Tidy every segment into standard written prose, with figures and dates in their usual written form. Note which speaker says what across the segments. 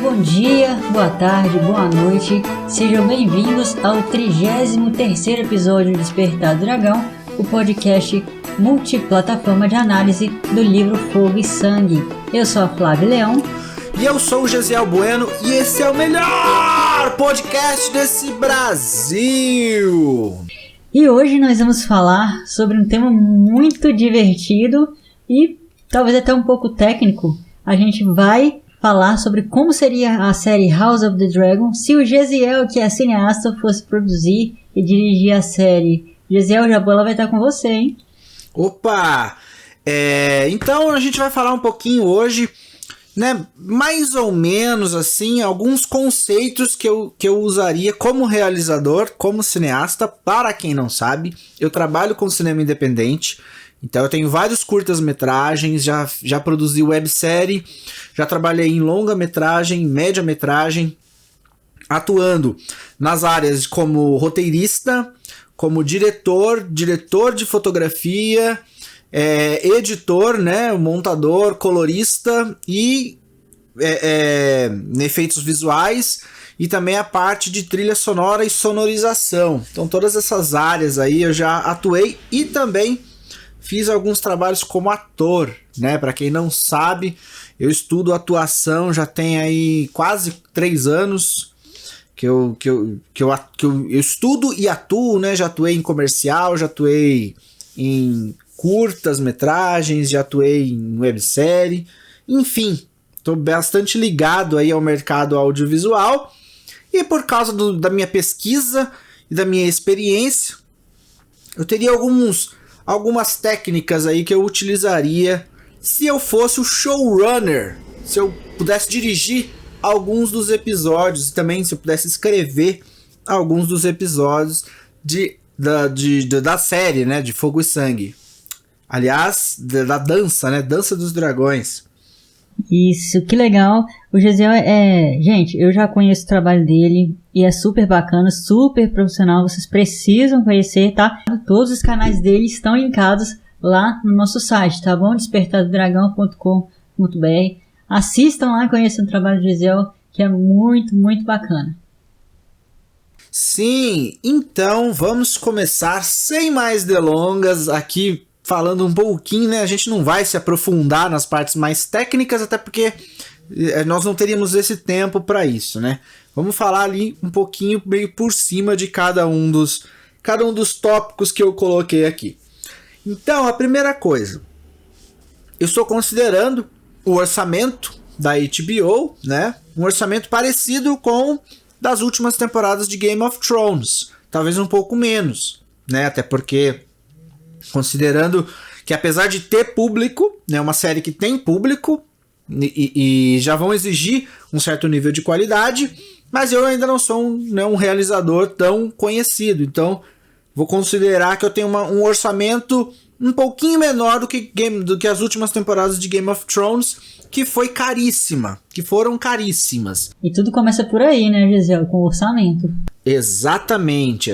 Speaker 1: bom dia, boa tarde, boa noite. Sejam bem-vindos ao 33º episódio do Despertar do Dragão, o podcast multiplataforma de análise do livro Fogo e Sangue. Eu sou a Flávia Leão.
Speaker 2: E eu sou o Gesiel Bueno e esse é o melhor podcast desse Brasil!
Speaker 1: E hoje nós vamos falar sobre um tema muito divertido e talvez até um pouco técnico. A gente vai falar sobre como seria a série House of the Dragon se o Gesiel, que é cineasta, fosse produzir e dirigir a série. Gesiel, já ela vai estar com você, hein?
Speaker 2: Opa! Então a gente vai falar um pouquinho hoje, né, mais ou menos assim, alguns conceitos que eu usaria como realizador, como cineasta. Para quem não sabe, eu trabalho com cinema independente. Então eu tenho vários curtas-metragens, já produzi websérie, já trabalhei em longa-metragem, média-metragem, atuando nas áreas como roteirista, como diretor de fotografia, editor, né, montador, colorista e efeitos visuais e também a parte de trilha sonora e sonorização. Então todas essas áreas aí eu já atuei e também fiz alguns trabalhos como ator, né? Para quem não sabe, eu estudo atuação já tem aí quase 3 anos que eu estudo e atuo, né? Já atuei em comercial, já atuei em curtas-metragens, já atuei em websérie, enfim, estou bastante ligado aí ao mercado audiovisual e por causa da minha pesquisa e da minha experiência, eu teria algumas técnicas aí que eu utilizaria se eu fosse o showrunner, se eu pudesse dirigir alguns dos episódios e também se eu pudesse escrever alguns dos episódios da série, né, de Fogo e Sangue. Aliás, da dança, né, Dança dos Dragões.
Speaker 1: Isso, que legal. O Gesiel gente, eu já conheço o trabalho dele e é super bacana, super profissional, vocês precisam conhecer, tá? Todos os canais dele estão linkados lá no nosso site, tá bom? despertadodragão.com.br. Assistam lá e conheçam o trabalho do Gesiel, que é muito, muito bacana.
Speaker 2: Sim, então vamos começar sem mais delongas aqui, falando um pouquinho, né? A gente não vai se aprofundar nas partes mais técnicas, até porque nós não teríamos esse tempo para isso, né? Vamos falar ali um pouquinho meio por cima de cada um dos tópicos que eu coloquei aqui. Então, a primeira coisa, eu estou considerando o orçamento da HBO, né? Um orçamento parecido com das últimas temporadas de Game of Thrones, talvez um pouco menos, né? Até porque considerando que apesar de ter público, né, uma série que tem público e já vão exigir um certo nível de qualidade, mas eu ainda não sou um realizador tão conhecido, então vou considerar que eu tenho um orçamento um pouquinho menor do que as últimas temporadas de Game of Thrones, que foram caríssimas.
Speaker 1: E tudo começa por aí, né, Gesiel, com orçamento.
Speaker 2: Exatamente.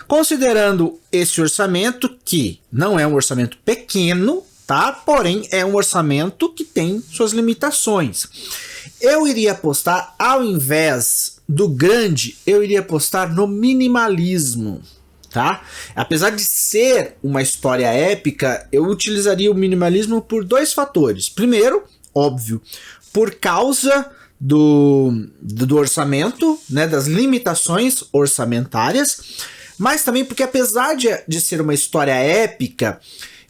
Speaker 2: Considerando esse orçamento, que não é um orçamento pequeno, tá? Porém, é um orçamento que tem suas limitações. Eu iria apostar, ao invés do grande, eu iria apostar no minimalismo, tá? Apesar de ser uma história épica, eu utilizaria o minimalismo por 2 fatores. Primeiro, óbvio, por causa do orçamento, né, das limitações orçamentárias, mas também porque apesar de ser uma história épica,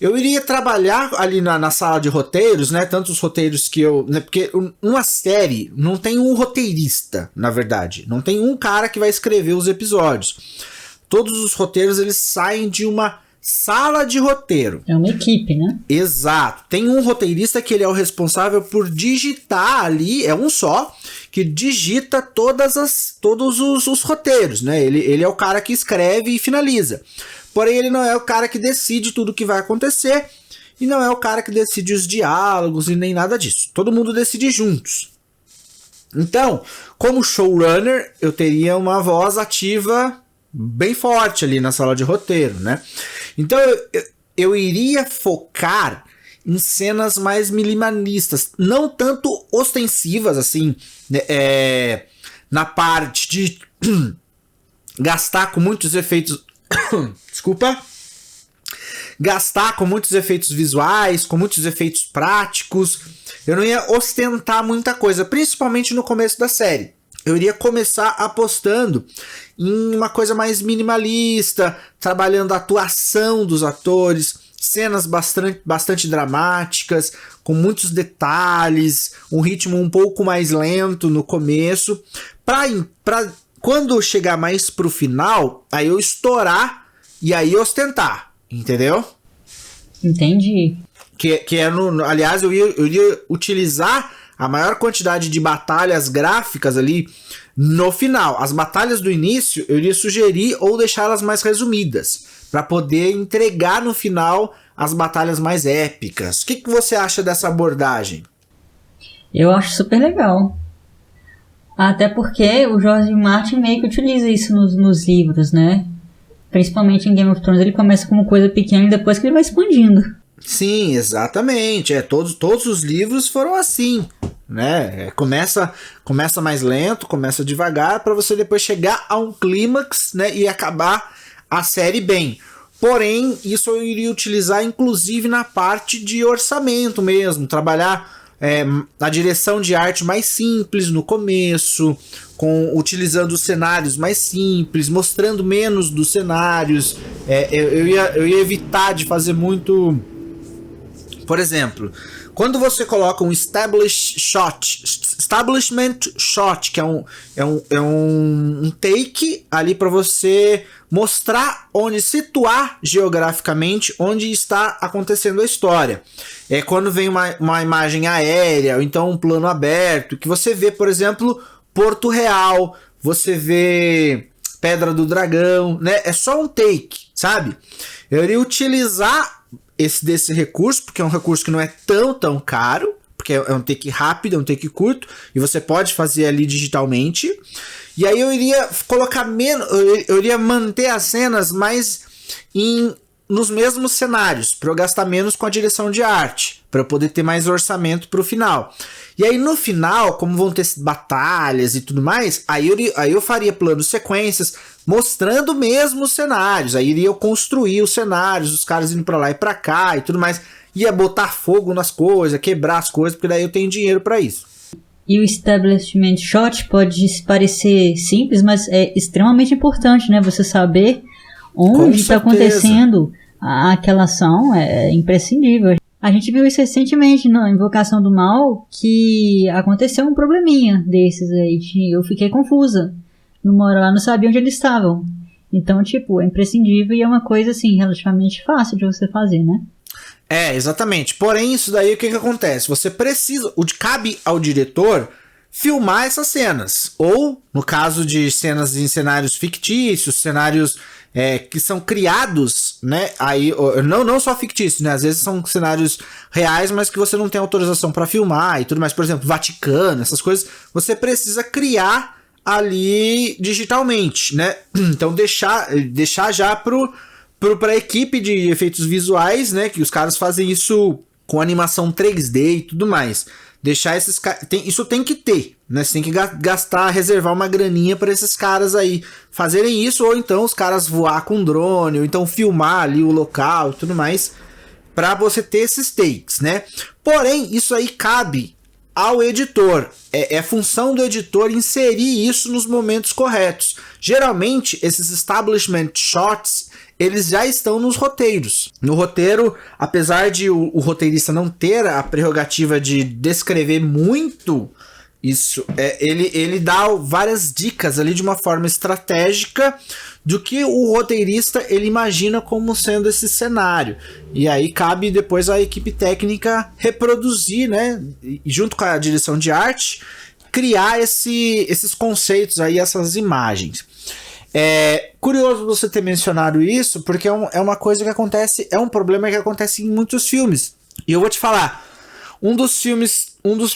Speaker 2: eu iria trabalhar ali na sala de roteiros, né, tantos roteiros que porque uma série não tem um roteirista, na verdade, não tem um cara que vai escrever os episódios. Todos os roteiros eles saem de uma sala de roteiro.
Speaker 1: É uma equipe, né?
Speaker 2: Exato. Tem um roteirista que ele é o responsável por digitar ali, é um só, que digita todos os roteiros, né? Ele é o cara que escreve e finaliza. Porém, ele não é o cara que decide tudo o que vai acontecer e não é o cara que decide os diálogos e nem nada disso. Todo mundo decide juntos. Então, como showrunner, eu teria uma voz ativa bem forte ali na sala de roteiro, né? Então eu iria focar em cenas mais minimalistas, não tanto ostensivas, assim, né, na parte de gastar com muitos efeitos... Desculpa. Gastar com muitos efeitos visuais, com muitos efeitos práticos. Eu não ia ostentar muita coisa, principalmente no começo da série. Eu iria começar apostando em uma coisa mais minimalista, trabalhando a atuação dos atores, cenas bastante dramáticas, com muitos detalhes, um ritmo um pouco mais lento no começo, pra quando chegar mais pro final, aí eu estourar e aí ostentar, entendeu?
Speaker 1: Entendi.
Speaker 2: Que é aliás, eu iria utilizar a maior quantidade de batalhas gráficas ali no final. As batalhas do início eu iria sugerir ou deixá-las mais resumidas, para poder entregar no final as batalhas mais épicas. O que você acha dessa abordagem?
Speaker 1: Eu acho super legal. Até porque o George Martin meio que utiliza isso nos livros, né? Principalmente em Game of Thrones, ele começa como coisa pequena e depois que ele vai expandindo.
Speaker 2: Sim, exatamente. Todos os livros foram assim, né? Começa mais lento, começa devagar, para você depois chegar a um clímax, né? E acabar a série bem. Porém, isso eu iria utilizar inclusive na parte de orçamento mesmo, trabalhar a direção de arte mais simples no começo, utilizando os cenários mais simples, mostrando menos dos cenários. Eu ia evitar de fazer muito... Por exemplo, quando você coloca um establishment shot, que é um take ali para você mostrar situar geograficamente onde está acontecendo a história. É quando vem uma imagem aérea, ou então um plano aberto, que você vê, por exemplo, Porto Real, você vê Pedra do Dragão, né? É só um take, sabe? Eu iria utilizar desse recurso, porque é um recurso que não é tão caro, porque é um take rápido, é um take curto, e você pode fazer ali digitalmente. E aí eu iria colocar menos, eu iria manter as cenas mais nos mesmos cenários, para eu gastar menos com a direção de arte, para eu poder ter mais orçamento para o final. E aí no final, como vão ter batalhas e tudo mais, aí eu faria planos sequências mostrando mesmo os cenários. Aí iria eu construir os cenários, os caras indo para lá e para cá e tudo mais. Ia botar fogo nas coisas, quebrar as coisas, porque daí eu tenho dinheiro para isso.
Speaker 1: E o establishment shot pode parecer simples, mas é extremamente importante, né? Você saber onde está acontecendo aquela ação é imprescindível. A gente viu isso recentemente na Invocação do Mal, que aconteceu um probleminha desses aí. Eu fiquei confusa. Numa hora lá não sabia onde eles estavam. Então, é imprescindível e é uma coisa, assim, relativamente fácil de você fazer, né?
Speaker 2: Exatamente. Porém, isso daí, o que acontece? Você precisa... Cabe ao diretor filmar essas cenas. Ou, no caso de cenas em cenários fictícios, cenários que são criados, né? Aí, não só fictícios, né? Às vezes são cenários reais, mas que você não tem autorização para filmar e tudo mais. Por exemplo, Vaticano, essas coisas. Você precisa criar ali digitalmente, né? Então, deixar já pra equipe de efeitos visuais, né? Que os caras fazem isso com animação 3D e tudo mais. Deixar esses caras... Isso tem que ter, né? Você tem que reservar uma graninha para esses caras aí fazerem isso, ou então os caras voar com drone, ou então filmar ali o local e tudo mais, para você ter esses takes, né? Porém, isso aí cabe ao editor. É função do editor inserir isso nos momentos corretos. Geralmente, esses establishment shots, eles já estão nos roteiros. No roteiro, apesar de o roteirista não ter a prerrogativa de descrever muito isso, ele dá várias dicas ali de uma forma estratégica do que o roteirista ele imagina como sendo esse cenário. E aí cabe depois a equipe técnica reproduzir, né, junto com a direção de arte, criar esses conceitos aí, essas imagens. Curioso você ter mencionado isso, porque é uma coisa que acontece, é um problema que acontece em muitos filmes. E eu vou te falar, um dos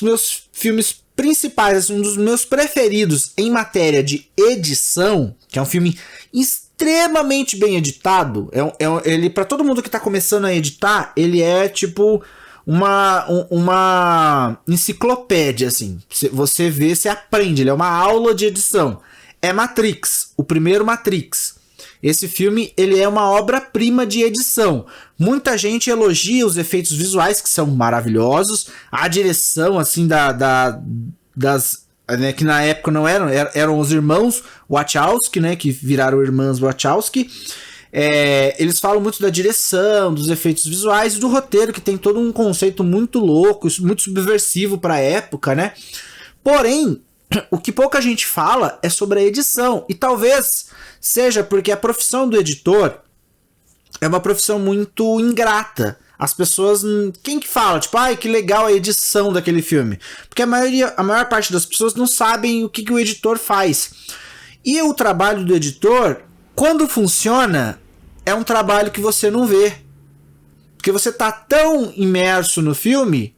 Speaker 2: meus filmes principais, um dos meus preferidos em matéria de edição, que é um filme extremamente bem editado, ele para todo mundo que tá começando a editar, ele é tipo uma enciclopédia, assim. Você vê, você aprende, ele é uma aula de edição. É Matrix, o primeiro Matrix. Esse filme, ele é uma obra-prima de edição. Muita gente elogia os efeitos visuais, que são maravilhosos. A direção, assim, das... Né, que na época não eram os irmãos Wachowski, né, que viraram irmãs Wachowski. Eles falam muito da direção, dos efeitos visuais e do roteiro, que tem todo um conceito muito louco, muito subversivo para a época, né? Porém, o que pouca gente fala é sobre a edição. E talvez seja porque a profissão do editor é uma profissão muito ingrata. As pessoas... Quem que fala? Tipo, ai, que legal a edição daquele filme. Porque a maior parte das pessoas não sabem o que o editor faz. E o trabalho do editor, quando funciona, é um trabalho que você não vê. Porque você tá tão imerso no filme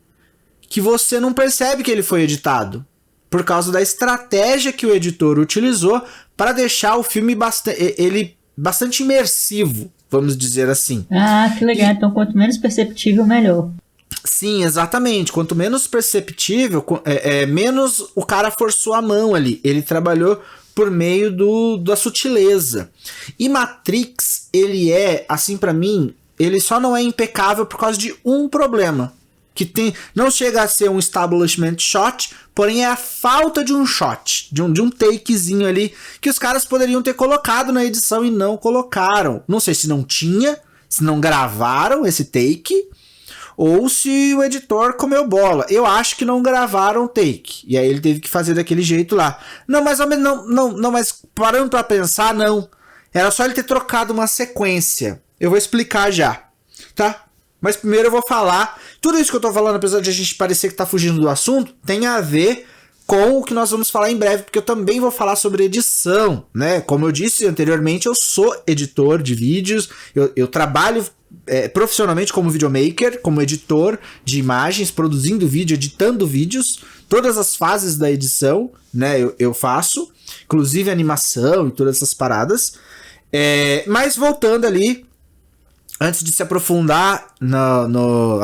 Speaker 2: que você não percebe que ele foi editado. Por causa da estratégia que o editor utilizou para deixar o filme bastante imersivo, vamos dizer assim.
Speaker 1: Ah, que legal. Então, quanto menos perceptível, melhor.
Speaker 2: Sim, exatamente. Quanto menos perceptível, menos o cara forçou a mão ali. Ele trabalhou por meio da sutileza. E Matrix, ele assim pra mim, ele só não é impecável por causa de um problema. Que não chega a ser um establishment shot, porém é a falta de um shot, de um takezinho ali, que os caras poderiam ter colocado na edição e não colocaram. Não sei se não tinha, se não gravaram esse take, ou se o editor comeu bola. Eu acho que não gravaram o take, e aí ele teve que fazer daquele jeito lá. Não, mas parando pra pensar, não. Era só ele ter trocado uma sequência. Eu vou explicar já, tá? Mas primeiro eu vou falar... Tudo isso que eu tô falando, apesar de a gente parecer que tá fugindo do assunto, tem a ver com o que nós vamos falar em breve, porque eu também vou falar sobre edição, né? Como eu disse anteriormente, eu sou editor de vídeos, eu trabalho profissionalmente como videomaker, como editor de imagens, produzindo vídeo, editando vídeos, todas as fases da edição, né? Eu faço, inclusive animação e todas essas paradas. Mas voltando ali, antes de se aprofundar na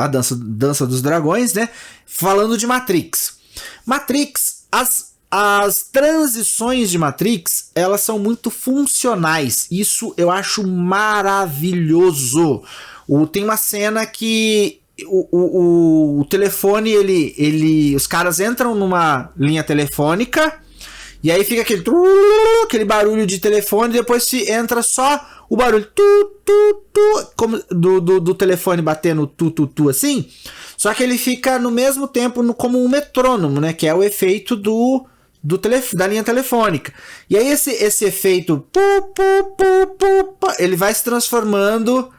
Speaker 2: dança dos dragões, né? Falando de Matrix. Matrix, as transições de Matrix, elas são muito funcionais. Isso eu acho maravilhoso. Tem uma cena que o telefone, os caras entram numa linha telefônica e aí fica aquele barulho de telefone, e depois se entra só o barulho como do telefone batendo assim, só que ele fica no mesmo tempo como um metrônomo, né, que é o efeito da linha telefônica. E aí esse efeito ele vai se transformando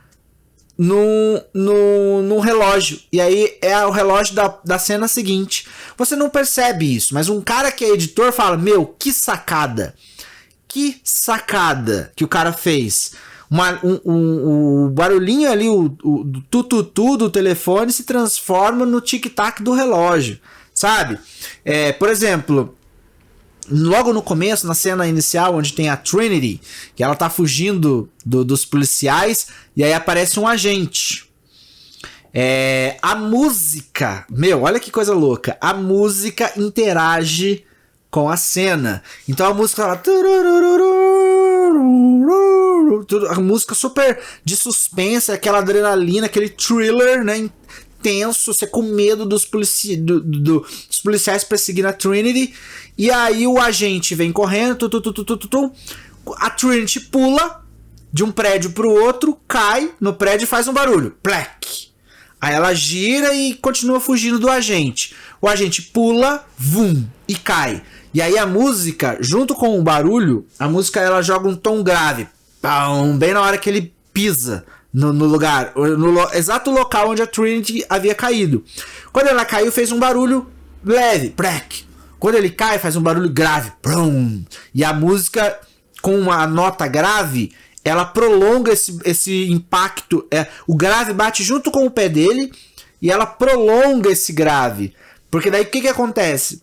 Speaker 2: num relógio. E aí é o relógio da cena seguinte. Você não percebe isso, mas um cara que é editor fala: meu, que sacada que o cara fez. O barulhinho ali, o tututu do telefone se transforma no tic-tac do relógio, sabe? Por exemplo, logo no começo, na cena inicial, onde tem a Trinity, que ela tá fugindo dos policiais, e aí aparece um agente. A música, olha que coisa louca, a música interage com a cena. Então a música fala... A música super de suspense, aquela adrenalina, aquele thriller, né, intenso, você com medo dos policiais perseguindo a Trinity. E aí o agente vem correndo, a Trinity pula de um prédio pro outro, cai no prédio e faz um barulho, plec. Aí ela gira e continua fugindo do agente. O agente pula, vum, e cai. E aí a música, junto com o barulho, a música ela joga um tom grave, bem na hora que ele pisa no lugar, no exato local onde a Trinity havia caído. Quando ela caiu, fez um barulho leve, prec. Quando ele cai, faz um barulho grave, brum. E a música, com uma nota grave, ela prolonga esse impacto. O grave bate junto com o pé dele e ela prolonga esse grave. Porque daí o que acontece?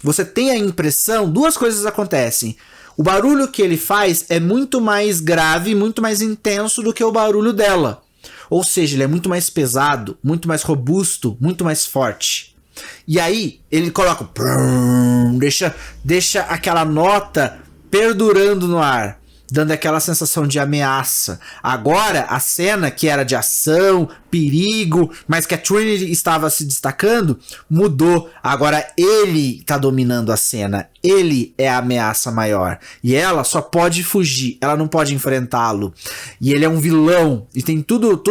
Speaker 2: Você tem a impressão, duas coisas acontecem. O barulho que ele faz é muito mais grave, muito mais intenso do que o barulho dela. Ou seja, ele é muito mais pesado, muito mais robusto, muito mais forte. E aí, ele coloca... Deixa aquela nota perdurando no ar, dando aquela sensação de ameaça. Agora, a cena que era de ação, perigo, mas que a Trinity estava se destacando, mudou. Agora ele tá dominando a cena. Ele é a ameaça maior. E ela só pode fugir, ela não pode enfrentá-lo. E ele é um vilão. E tem tudo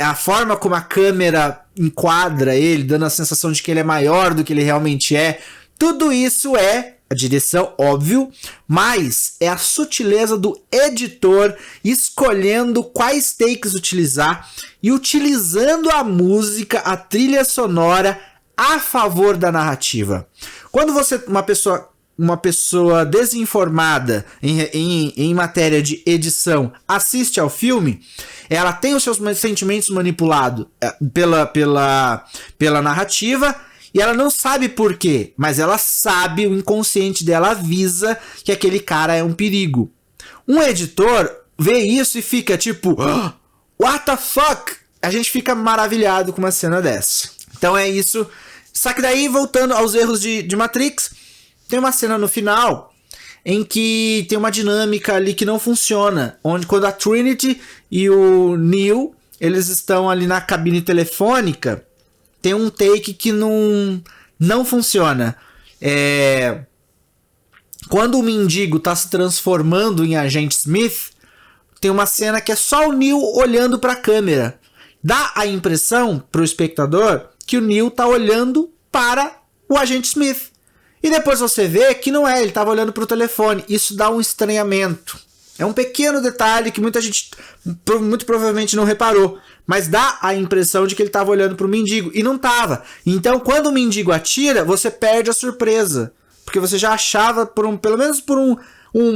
Speaker 2: a forma como a câmera enquadra ele, dando a sensação de que ele é maior do que ele realmente é. Tudo isso é a direção, óbvio, mas é a sutileza do editor escolhendo quais takes utilizar e utilizando a música, a trilha sonora a favor da narrativa. Quando você, uma pessoa desinformada em matéria de edição, assiste ao filme, ela tem os seus sentimentos manipulados pela narrativa. E ela não sabe por quê, mas ela sabe, o inconsciente dela avisa que aquele cara é um perigo. Um editor vê isso e fica tipo, what the fuck? A gente fica maravilhado com uma cena dessa. Então é isso. Só que daí, voltando aos erros de Matrix, tem uma cena no final em que tem uma dinâmica ali que não funciona. Onde quando a Trinity e o Neo, eles estão ali na cabine telefônica, tem um take que não funciona. Quando o mendigo tá se transformando em agente Smith, tem uma cena que é só o Neo olhando para a câmera. Dá a impressão pro espectador que o Neo tá olhando para o agente Smith. E depois você vê que não é, ele tava olhando pro telefone. Isso dá um estranhamento. É um pequeno detalhe que muita gente muito provavelmente não reparou, mas dá a impressão de que ele estava olhando para o mendigo, e não estava. Então, quando o mendigo atira, você perde a surpresa, porque você já achava, pelo menos por um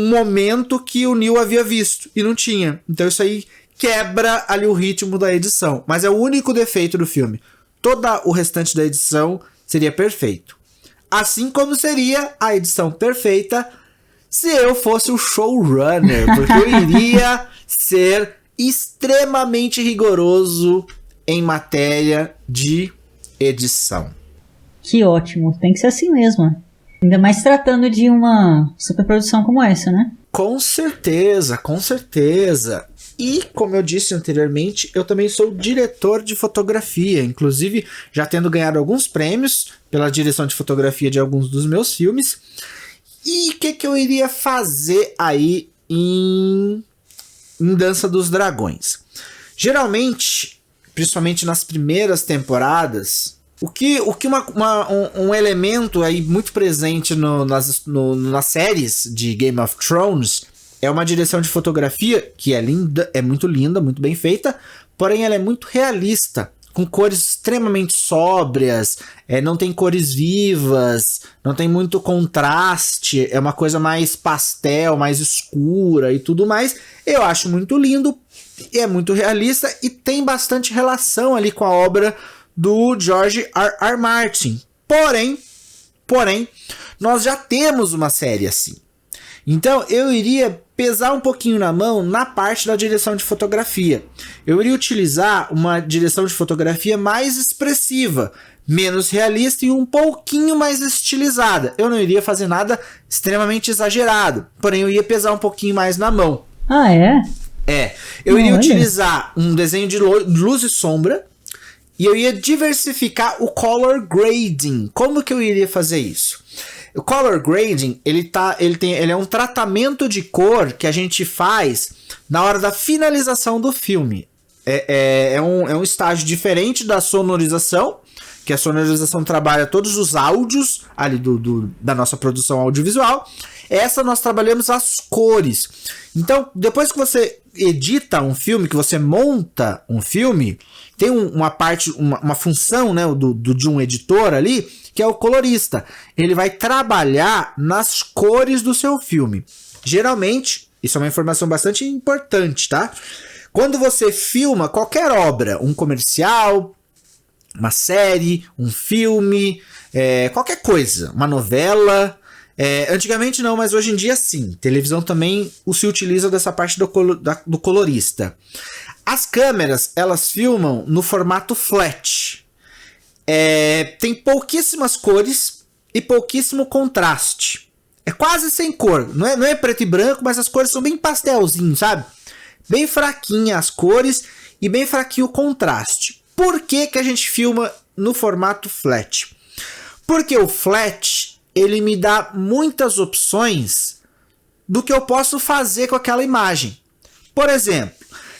Speaker 2: momento, que o Neo havia visto, e não tinha. Então isso aí quebra ali o ritmo da edição, mas é o único defeito do filme. Todo o restante da edição seria perfeito. Assim como seria a edição perfeita se eu fosse o showrunner, porque eu iria ser extremamente rigoroso em matéria de edição.
Speaker 1: Que ótimo, tem que ser assim mesmo. Ainda mais tratando de uma superprodução como essa, né?
Speaker 2: Com certeza, com certeza. E, como eu disse anteriormente, eu também sou diretor de fotografia, inclusive já tendo ganhado alguns prêmios pela direção de fotografia de alguns dos meus filmes. E o que eu iria fazer aí em Dança dos Dragões? Geralmente, principalmente nas primeiras temporadas, um elemento aí muito presente nas séries de Game of Thrones é uma direção de fotografia que é linda, é muito linda, muito bem feita, porém ela é muito realista, com cores extremamente sóbrias, não tem cores vivas, não tem muito contraste, é uma coisa mais pastel, mais escura e tudo mais. Eu acho muito lindo, é muito realista e tem bastante relação ali com a obra do George R.R. Martin. Porém, nós já temos uma série assim. Então eu iria pesar um pouquinho na mão na parte da direção de fotografia. Eu iria utilizar uma direção de fotografia mais expressiva, menos realista e um pouquinho mais estilizada. Eu não iria fazer nada extremamente exagerado, porém eu ia pesar um pouquinho mais na mão.
Speaker 1: Ah, é?
Speaker 2: Eu iria utilizar um desenho de luz e sombra e eu ia diversificar o color grading. Como que eu iria fazer isso? O color grading, ele é um tratamento de cor que a gente faz na hora da finalização do filme. É um estágio diferente da sonorização, que a sonorização trabalha todos os áudios ali da nossa produção audiovisual. Essa nós trabalhamos as cores. Então, depois que você edita um filme, que você monta um filme, tem uma função, né, de um editor ali, que é o colorista. Ele vai trabalhar nas cores do seu filme. Geralmente, isso é uma informação bastante importante, tá? Quando você filma qualquer obra, um comercial, uma série, um filme, qualquer coisa, uma novela. Antigamente não, mas hoje em dia sim. Televisão também se utiliza dessa parte do colorista. As câmeras, elas filmam no formato flat. Tem pouquíssimas cores e pouquíssimo contraste. É quase sem cor. Não é preto e branco, mas as cores são bem pastelzinho, sabe? Bem fraquinha as cores e bem fraquinho o contraste. Por que a gente filma no formato flat? Porque o flat, ele me dá muitas opções do que eu posso fazer com aquela imagem. Por exemplo,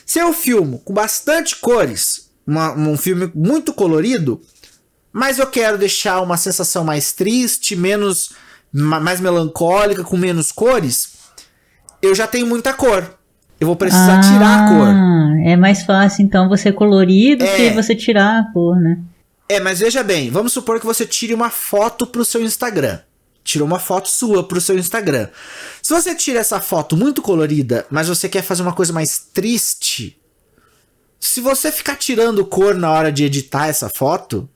Speaker 2: se eu filmo com bastante cores, um filme muito colorido, mas eu quero deixar uma sensação mais triste, mais melancólica, com menos cores, eu já tenho muita cor. Eu vou precisar tirar a cor.
Speaker 1: É mais fácil, então, você colorir do que você tirar a cor, né?
Speaker 2: Mas veja bem, vamos supor que você tire uma foto pro seu Instagram. Tirou uma foto sua pro seu Instagram. Se você tira essa foto muito colorida, mas você quer fazer uma coisa mais triste, se você ficar tirando cor na hora de editar essa foto,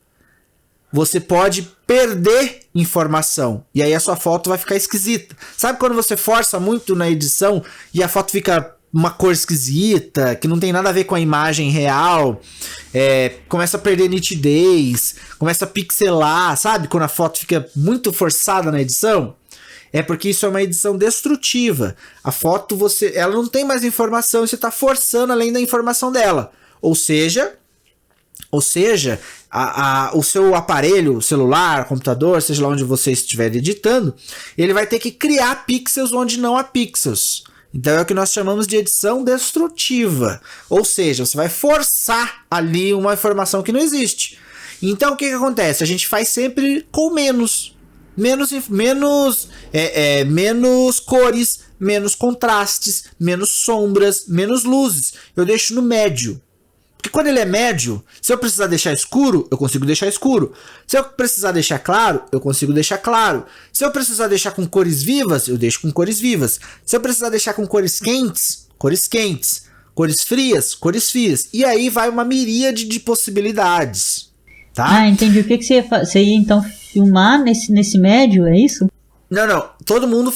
Speaker 2: você pode perder informação. E aí a sua foto vai ficar esquisita. Sabe quando você força muito na edição e a foto fica uma cor esquisita, que não tem nada a ver com a imagem real, começa a perder nitidez, começa a pixelar, sabe? Quando a foto fica muito forçada na edição, é porque isso é uma edição destrutiva. A foto, ela não tem mais informação e você está forçando além da informação dela. Ou seja, o seu aparelho, celular, computador, seja lá onde você estiver editando, ele vai ter que criar pixels onde não há pixels. Então é o que nós chamamos de edição destrutiva. Ou seja, você vai forçar ali uma informação que não existe. Então o que acontece? A gente faz sempre com menos cores, menos contrastes, menos sombras, menos luzes. Eu deixo no médio. Porque quando ele é médio, se eu precisar deixar escuro, eu consigo deixar escuro. Se eu precisar deixar claro, eu consigo deixar claro. Se eu precisar deixar com cores vivas, eu deixo com cores vivas. Se eu precisar deixar com cores quentes, cores quentes. Cores frias, cores frias. E aí vai uma miríade de possibilidades. Tá?
Speaker 1: Entendi. O que você ia fazer? Você ia então filmar nesse médio, é isso?
Speaker 2: Não. Todo mundo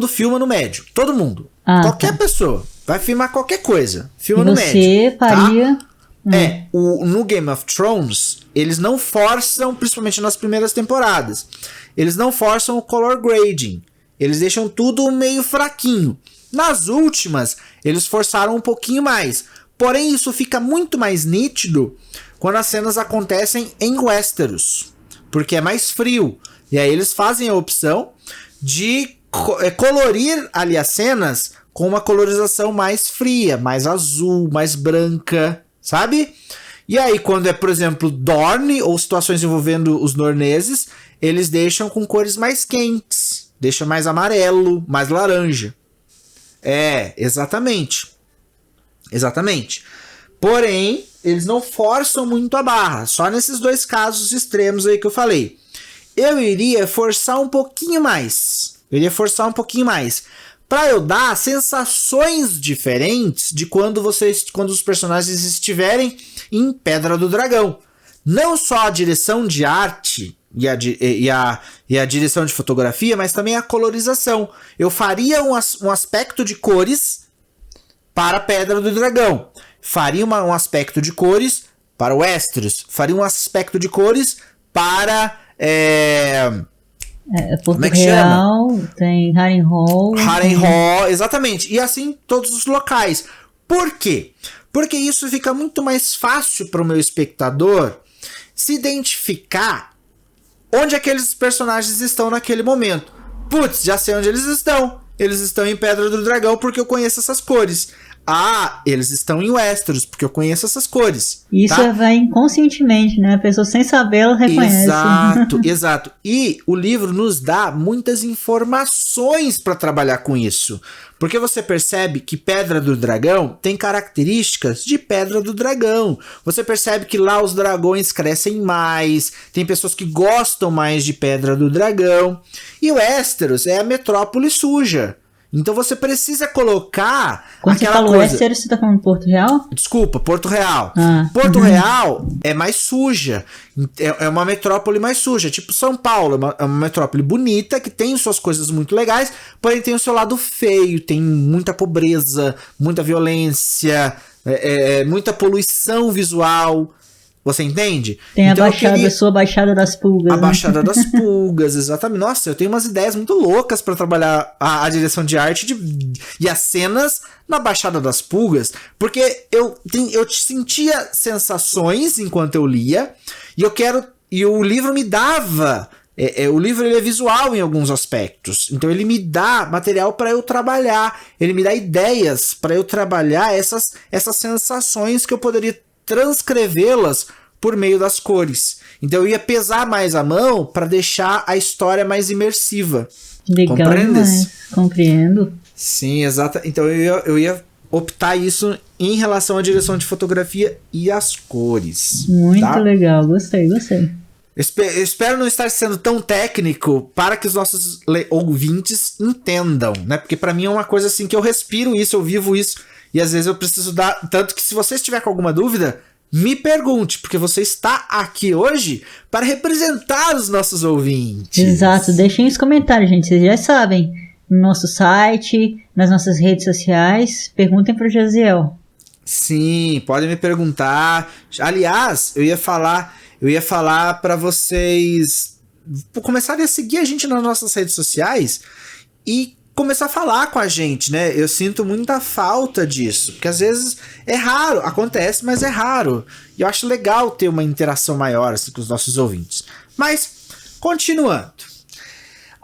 Speaker 2: filma no médio. Todo mundo. Qualquer pessoa. Vai filmar qualquer coisa. Filma no médio.
Speaker 1: Você faria...
Speaker 2: Tá? No Game of Thrones, eles não forçam, principalmente nas primeiras temporadas, eles não forçam o color grading. Eles deixam tudo meio fraquinho. Nas últimas, eles forçaram um pouquinho mais. Porém, isso fica muito mais nítido quando as cenas acontecem em Westeros, porque é mais frio. E aí eles fazem a opção de colorir ali as cenas com uma colorização mais fria, mais azul, mais branca, sabe? E aí quando é, por exemplo, Dorne ou situações envolvendo os norneses, eles deixam com cores mais quentes, deixam mais amarelo, mais laranja. Exatamente. Porém, eles não forçam muito a barra, só nesses dois casos extremos aí que eu falei. Eu iria forçar um pouquinho mais. Para eu dar sensações diferentes de quando os personagens estiverem em Pedra do Dragão. Não só a direção de arte e a direção de fotografia, mas também a colorização. Eu faria um aspecto de cores para Pedra do Dragão. Faria um aspecto de cores para Westeros. Faria um aspecto de cores para...
Speaker 1: Porto Real, tem Harrenhal.
Speaker 2: Harrenhal, exatamente. E assim todos os locais. Por quê? Porque isso fica muito mais fácil para o meu espectador se identificar onde aqueles personagens estão naquele momento. Putz, já sei onde eles estão. Eles estão em Pedra do Dragão porque eu conheço essas cores. Eles estão em Westeros, porque eu conheço essas cores.
Speaker 1: Isso vai inconscientemente, né? A pessoa sem saber, ela reconhece.
Speaker 2: Exato. E o livro nos dá muitas informações para trabalhar com isso. Porque você percebe que Pedra do Dragão tem características de Pedra do Dragão. Você percebe que lá os dragões crescem mais, tem pessoas que gostam mais de Pedra do Dragão. E Westeros é a metrópole suja. Então você precisa colocar
Speaker 1: Quando
Speaker 2: aquela
Speaker 1: você falou
Speaker 2: coisa...
Speaker 1: Éssero, você tá falando Porto Real?
Speaker 2: Desculpa, Porto Real.
Speaker 1: Porto
Speaker 2: Real é mais suja. É uma metrópole mais suja. Tipo São Paulo, é uma metrópole bonita, que tem suas coisas muito legais, porém tem o seu lado feio, tem muita pobreza, muita violência, muita poluição visual. Você entende?
Speaker 1: Tem então sua Baixada das Pulgas.
Speaker 2: A Baixada das Pulgas, exatamente. Nossa, eu tenho umas ideias muito loucas pra trabalhar a direção de arte e as cenas na Baixada das Pulgas, porque eu sentia sensações enquanto eu lia, e o livro me dava... o livro ele é visual em alguns aspectos, então ele me dá material para eu trabalhar, ele me dá ideias para eu trabalhar essas sensações que eu poderia transcrevê-las por meio das cores. Então eu ia pesar mais a mão para deixar a história mais imersiva.
Speaker 1: Legal,
Speaker 2: compreendes?
Speaker 1: Compreendo.
Speaker 2: Sim, exato. Então eu ia optar isso em relação à direção de fotografia e as cores.
Speaker 1: Muito legal, gostei.
Speaker 2: Espero não estar sendo tão técnico para que os nossos ouvintes entendam, né? Porque para mim é uma coisa assim que eu respiro isso, eu vivo isso. E às vezes eu preciso dar... Tanto que se você estiver com alguma dúvida, me pergunte, porque você está aqui hoje para representar os nossos ouvintes.
Speaker 1: Exato, deixem os comentários, gente, vocês já sabem. No nosso site, nas nossas redes sociais, perguntem para o Josiel.
Speaker 2: Sim, podem me perguntar. Aliás, eu ia falar para vocês começarem a seguir a gente nas nossas redes sociais e começar a falar com a gente, né? Eu sinto muita falta disso, porque às vezes é raro, acontece, mas é raro. E eu acho legal ter uma interação maior assim, com os nossos ouvintes. Mas, continuando.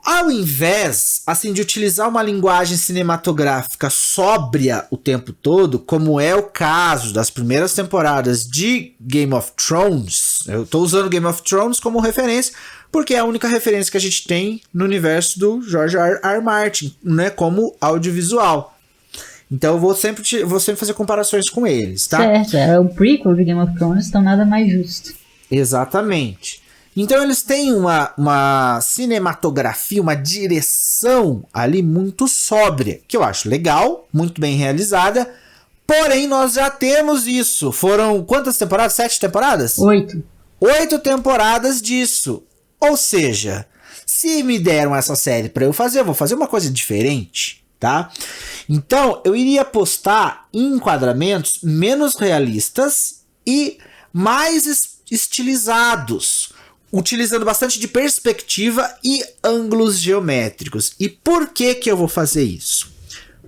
Speaker 2: Ao invés, assim, de utilizar uma linguagem cinematográfica sóbria o tempo todo, como é o caso das primeiras temporadas de Game of Thrones, eu tô usando Game of Thrones como referência, porque é a única referência que a gente tem no universo do George R. Martin, né, como audiovisual. Então eu vou sempre fazer comparações com eles, tá?
Speaker 1: Certo, é o prequel de Game of Thrones, então nada mais justo.
Speaker 2: Exatamente. Então eles têm uma cinematografia, uma direção ali muito sóbria, que eu acho legal, muito bem realizada, porém nós já temos isso. Foram quantas temporadas? 7 temporadas?
Speaker 1: 8.
Speaker 2: 8 temporadas disso. Ou seja, se me deram essa série para eu fazer, eu vou fazer uma coisa diferente, tá? Então eu iria apostar em enquadramentos menos realistas e mais estilizados, utilizando bastante de perspectiva e ângulos geométricos. E por que eu vou fazer isso?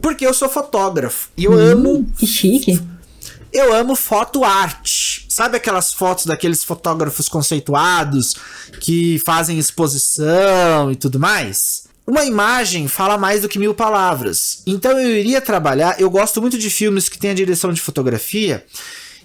Speaker 2: Porque eu sou fotógrafo e eu amo...
Speaker 1: Que chique!
Speaker 2: Eu amo foto arte. Sabe aquelas fotos daqueles fotógrafos conceituados que fazem exposição e tudo mais? Uma imagem fala mais do que 1000 palavras. Então eu iria trabalhar... Eu gosto muito de filmes que têm a direção de fotografia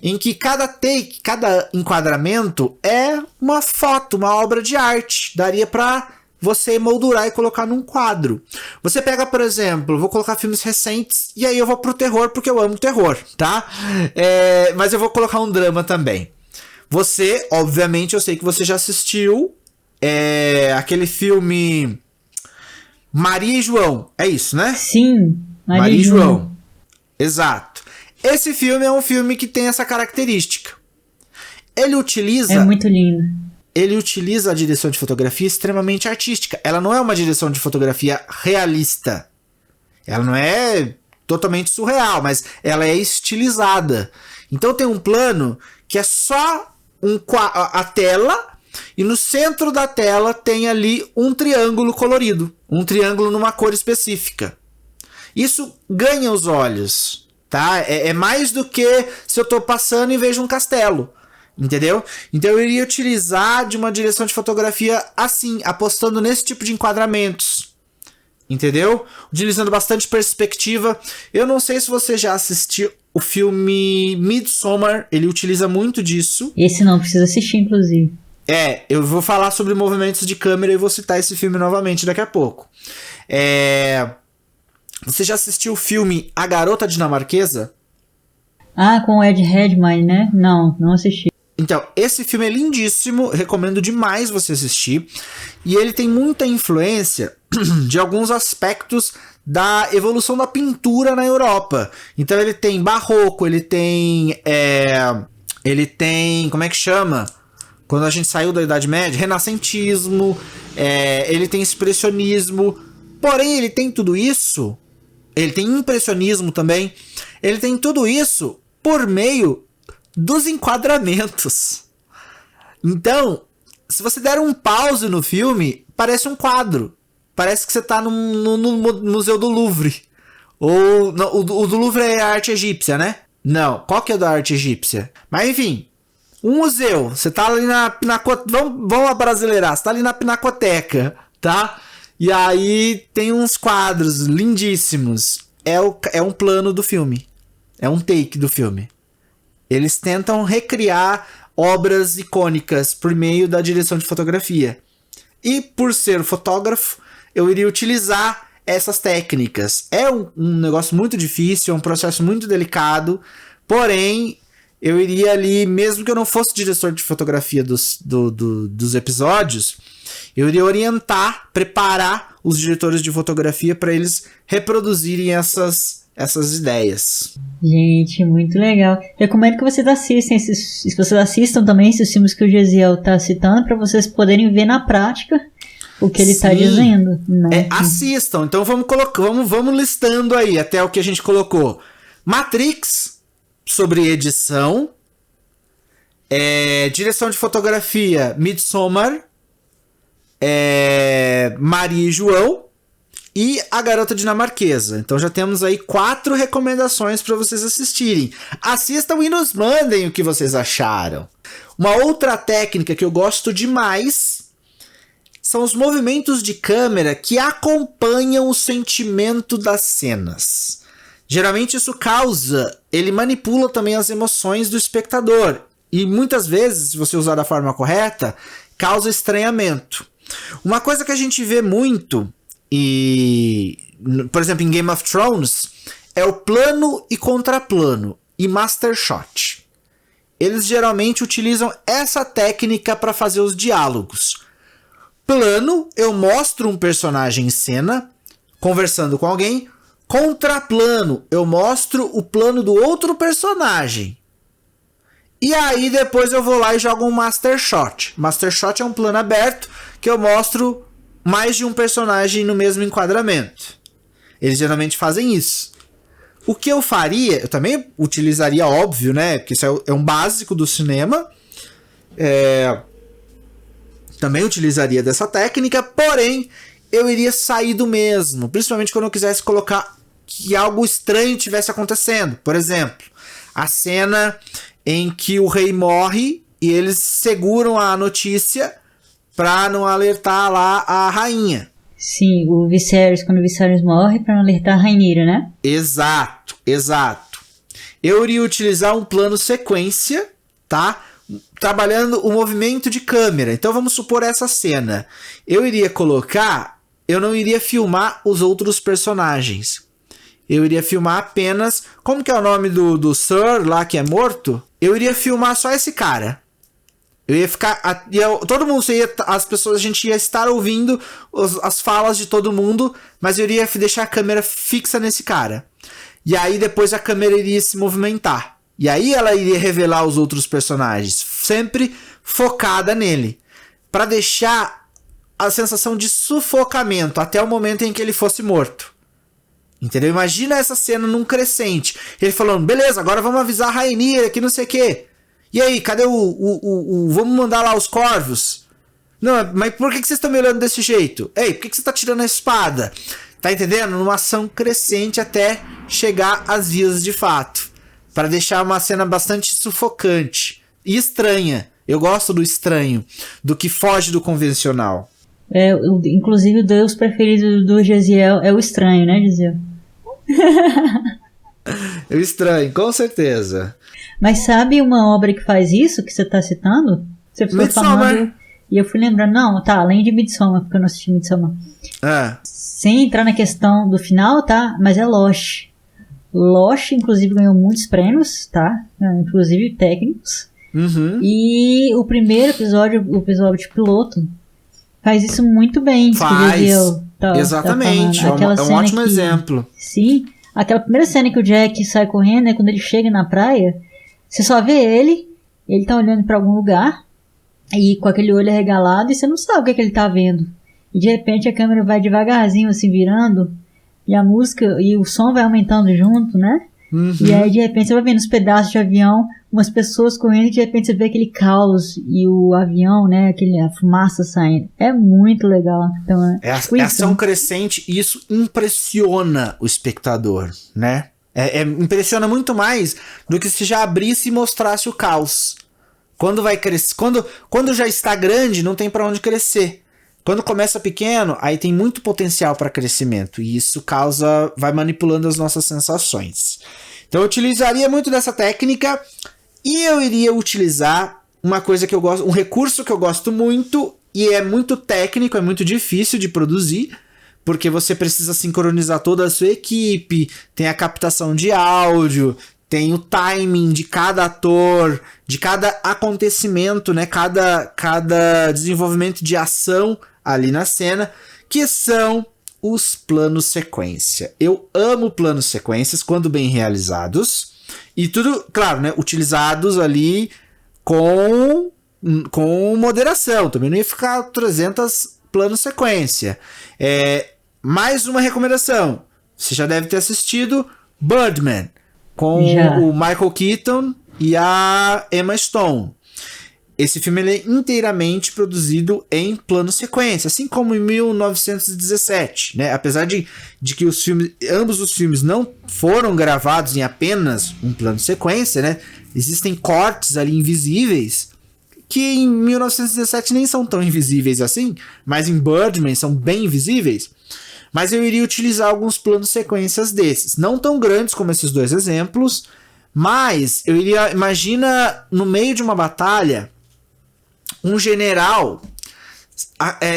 Speaker 2: em que cada take, cada enquadramento é uma foto, uma obra de arte. Daria pra você moldurar e colocar num quadro. Você pega, por exemplo, vou colocar filmes recentes e aí eu vou pro terror porque eu amo terror, tá? Mas eu vou colocar um drama também. Você, obviamente, eu sei que você já assistiu aquele filme Maria e João. É isso, né?
Speaker 1: Sim,
Speaker 2: Maria e João. Exato. Esse filme é um filme que tem essa característica. Ele utiliza...
Speaker 1: É muito lindo.
Speaker 2: Ele utiliza a direção de fotografia extremamente artística. Ela não é uma direção de fotografia realista. Ela não é totalmente surreal, mas ela é estilizada. Então tem um plano que é só a tela, e no centro da tela tem ali um triângulo colorido. Um triângulo numa cor específica. Isso ganha os olhos, tá? É mais do que se eu tô passando e vejo um castelo. Entendeu? Então eu iria utilizar de uma direção de fotografia assim, apostando nesse tipo de enquadramentos. Entendeu? Utilizando bastante perspectiva. Eu não sei se você já assistiu o filme Midsommar, ele utiliza muito disso.
Speaker 1: Esse não precisa assistir, inclusive.
Speaker 2: Eu vou falar sobre movimentos de câmera e vou citar esse filme novamente daqui a pouco. Você já assistiu o filme A Garota Dinamarquesa?
Speaker 1: Ah, com o Ed Redmayne, né? Não assisti.
Speaker 2: Então, esse filme é lindíssimo, recomendo demais você assistir. E ele tem muita influência de alguns aspectos da evolução da pintura na Europa. Então ele tem barroco, ele tem, como é que chama? Quando a gente saiu da Idade Média, renascentismo, ele tem expressionismo, porém ele tem tudo isso, ele tem impressionismo também, ele tem tudo isso por meio dos enquadramentos. Então, se você der um pause no filme, parece um quadro. Parece que você tá no Museu do Louvre. Ou o do Louvre é a arte egípcia, né? Não, qual que é da arte egípcia? Mas enfim, um museu. Você tá ali na pinacoteca. Vamos abrasileirar. Você tá ali na pinacoteca, tá? E aí tem uns quadros lindíssimos. É um plano do filme. É um take do filme. Eles tentam recriar obras icônicas por meio da direção de fotografia. E por ser fotógrafo, eu iria utilizar essas técnicas. É um negócio muito difícil, é um processo muito delicado, porém, eu iria ali, mesmo que eu não fosse diretor de fotografia dos episódios, eu iria orientar, preparar os diretores de fotografia para eles reproduzirem essas ideias.
Speaker 1: Gente, muito legal. Recomendo que vocês assistam também esses filmes que o Gesiel está citando, para vocês poderem ver na prática o que ele está dizendo. Né?
Speaker 2: Assistam. Então vamos listando aí até o que a gente colocou. Matrix, sobre edição. Direção de fotografia, Midsommar. Maria e João. E A Garota Dinamarquesa. Então já temos aí 4 recomendações para vocês assistirem. Assistam e nos mandem o que vocês acharam. Uma outra técnica que eu gosto demais são os movimentos de câmera que acompanham o sentimento das cenas. Geralmente ele manipula também as emoções do espectador. E muitas vezes, se você usar da forma correta, causa estranhamento. Uma coisa que a gente vê muito, por exemplo, em Game of Thrones, é o plano e contraplano e master shot. Eles geralmente utilizam essa técnica para fazer os diálogos. Plano, eu mostro um personagem em cena conversando com alguém. Contraplano, eu mostro o plano do outro personagem. E aí depois eu vou lá e jogo um master shot. Master shot é um plano aberto que eu mostro mais de um personagem no mesmo enquadramento. Eles geralmente fazem isso. O que eu faria, eu também utilizaria, óbvio, né? Porque isso é um básico do cinema. Também utilizaria dessa técnica, porém, eu iria sair do mesmo. Principalmente quando eu quisesse colocar que algo estranho estivesse acontecendo. Por exemplo, a cena em que o rei morre e eles seguram a notícia pra não alertar lá a rainha.
Speaker 1: Sim, quando o Viserys morre, pra não alertar a Rhaenyra, né?
Speaker 2: Exato. Eu iria utilizar um plano sequência, tá? Trabalhando o movimento de câmera. Então vamos supor essa cena. Eu não iria filmar os outros personagens. Eu iria filmar apenas... Como que é o nome do Sir lá que é morto? Eu iria filmar só esse cara. Eu ia ficar... todo mundo, a gente ia estar ouvindo as falas de todo mundo, mas eu iria deixar a câmera fixa nesse cara. E aí depois a câmera iria se movimentar. E aí ela iria revelar os outros personagens, sempre focada nele, para deixar a sensação de sufocamento até o momento em que ele fosse morto. Entendeu? Imagina essa cena num crescente. Ele falando, beleza, agora vamos avisar a Rhaenyra que não sei o quê. E aí, cadê vamos mandar lá os corvos? Não, mas por que vocês estão me olhando desse jeito? Ei, por que você tá tirando a espada? Tá entendendo? Numa ação crescente até chegar às vias de fato. Para deixar uma cena bastante sufocante e estranha. Eu gosto do estranho, do que foge do convencional.
Speaker 1: Inclusive o deus preferido do Gesiel é o estranho, né, Gesiel?
Speaker 2: É o estranho, com certeza.
Speaker 1: Mas sabe uma obra que faz isso, que você tá citando? Você foi falando e eu fui lembrando. Não, tá, além de Midsommar, porque eu não assisti Midsommar. Sem entrar na questão do final, tá? Mas é Lost. Lost, inclusive, ganhou muitos prêmios, tá? Inclusive técnicos.
Speaker 2: Uhum.
Speaker 1: E o primeiro episódio, o episódio de piloto, faz isso muito bem.
Speaker 2: Exatamente, é um ótimo exemplo.
Speaker 1: Sim, aquela primeira cena que o Jack sai correndo, né, quando ele chega na praia, você só vê ele tá olhando pra algum lugar, e com aquele olho arregalado, e você não sabe o que ele tá vendo. E de repente a câmera vai devagarzinho assim virando, e a música e o som vai aumentando junto, né?
Speaker 2: Uhum.
Speaker 1: E aí de repente você vai vendo os pedaços de avião, umas pessoas correndo, e de repente você vê aquele caos e o avião, né? A fumaça saindo. É muito legal. Então,
Speaker 2: é ação crescente e isso impressiona o espectador, né? Impressiona muito mais do que se já abrisse e mostrasse o caos. Quando vai crescer, quando já está grande, não tem para onde crescer. Quando começa pequeno, aí tem muito potencial para crescimento e isso vai manipulando as nossas sensações. Então eu utilizaria muito dessa técnica e eu iria utilizar uma coisa que eu gosto, um recurso que eu gosto muito e é muito técnico, é muito difícil de produzir, porque você precisa sincronizar toda a sua equipe, tem a captação de áudio, tem o timing de cada ator, de cada acontecimento, né? Cada desenvolvimento de ação ali na cena, que são os planos sequência. Eu amo planos sequências quando bem realizados e tudo, claro, né? Utilizados ali com moderação. Também não ia ficar 300 planos sequência. Mais uma recomendação. Você já deve ter assistido Birdman, com o Michael Keaton e a Emma Stone. Esse filme ele é inteiramente produzido em plano sequência, assim como em 1917, né? Apesar de que ambos os filmes não foram gravados em apenas um plano sequência, né? Existem cortes ali invisíveis que em 1917 nem são tão invisíveis assim, mas em Birdman são bem invisíveis. Mas eu iria utilizar alguns planos sequências desses, não tão grandes como esses dois exemplos, mas eu iria, imagina no meio de uma batalha, um general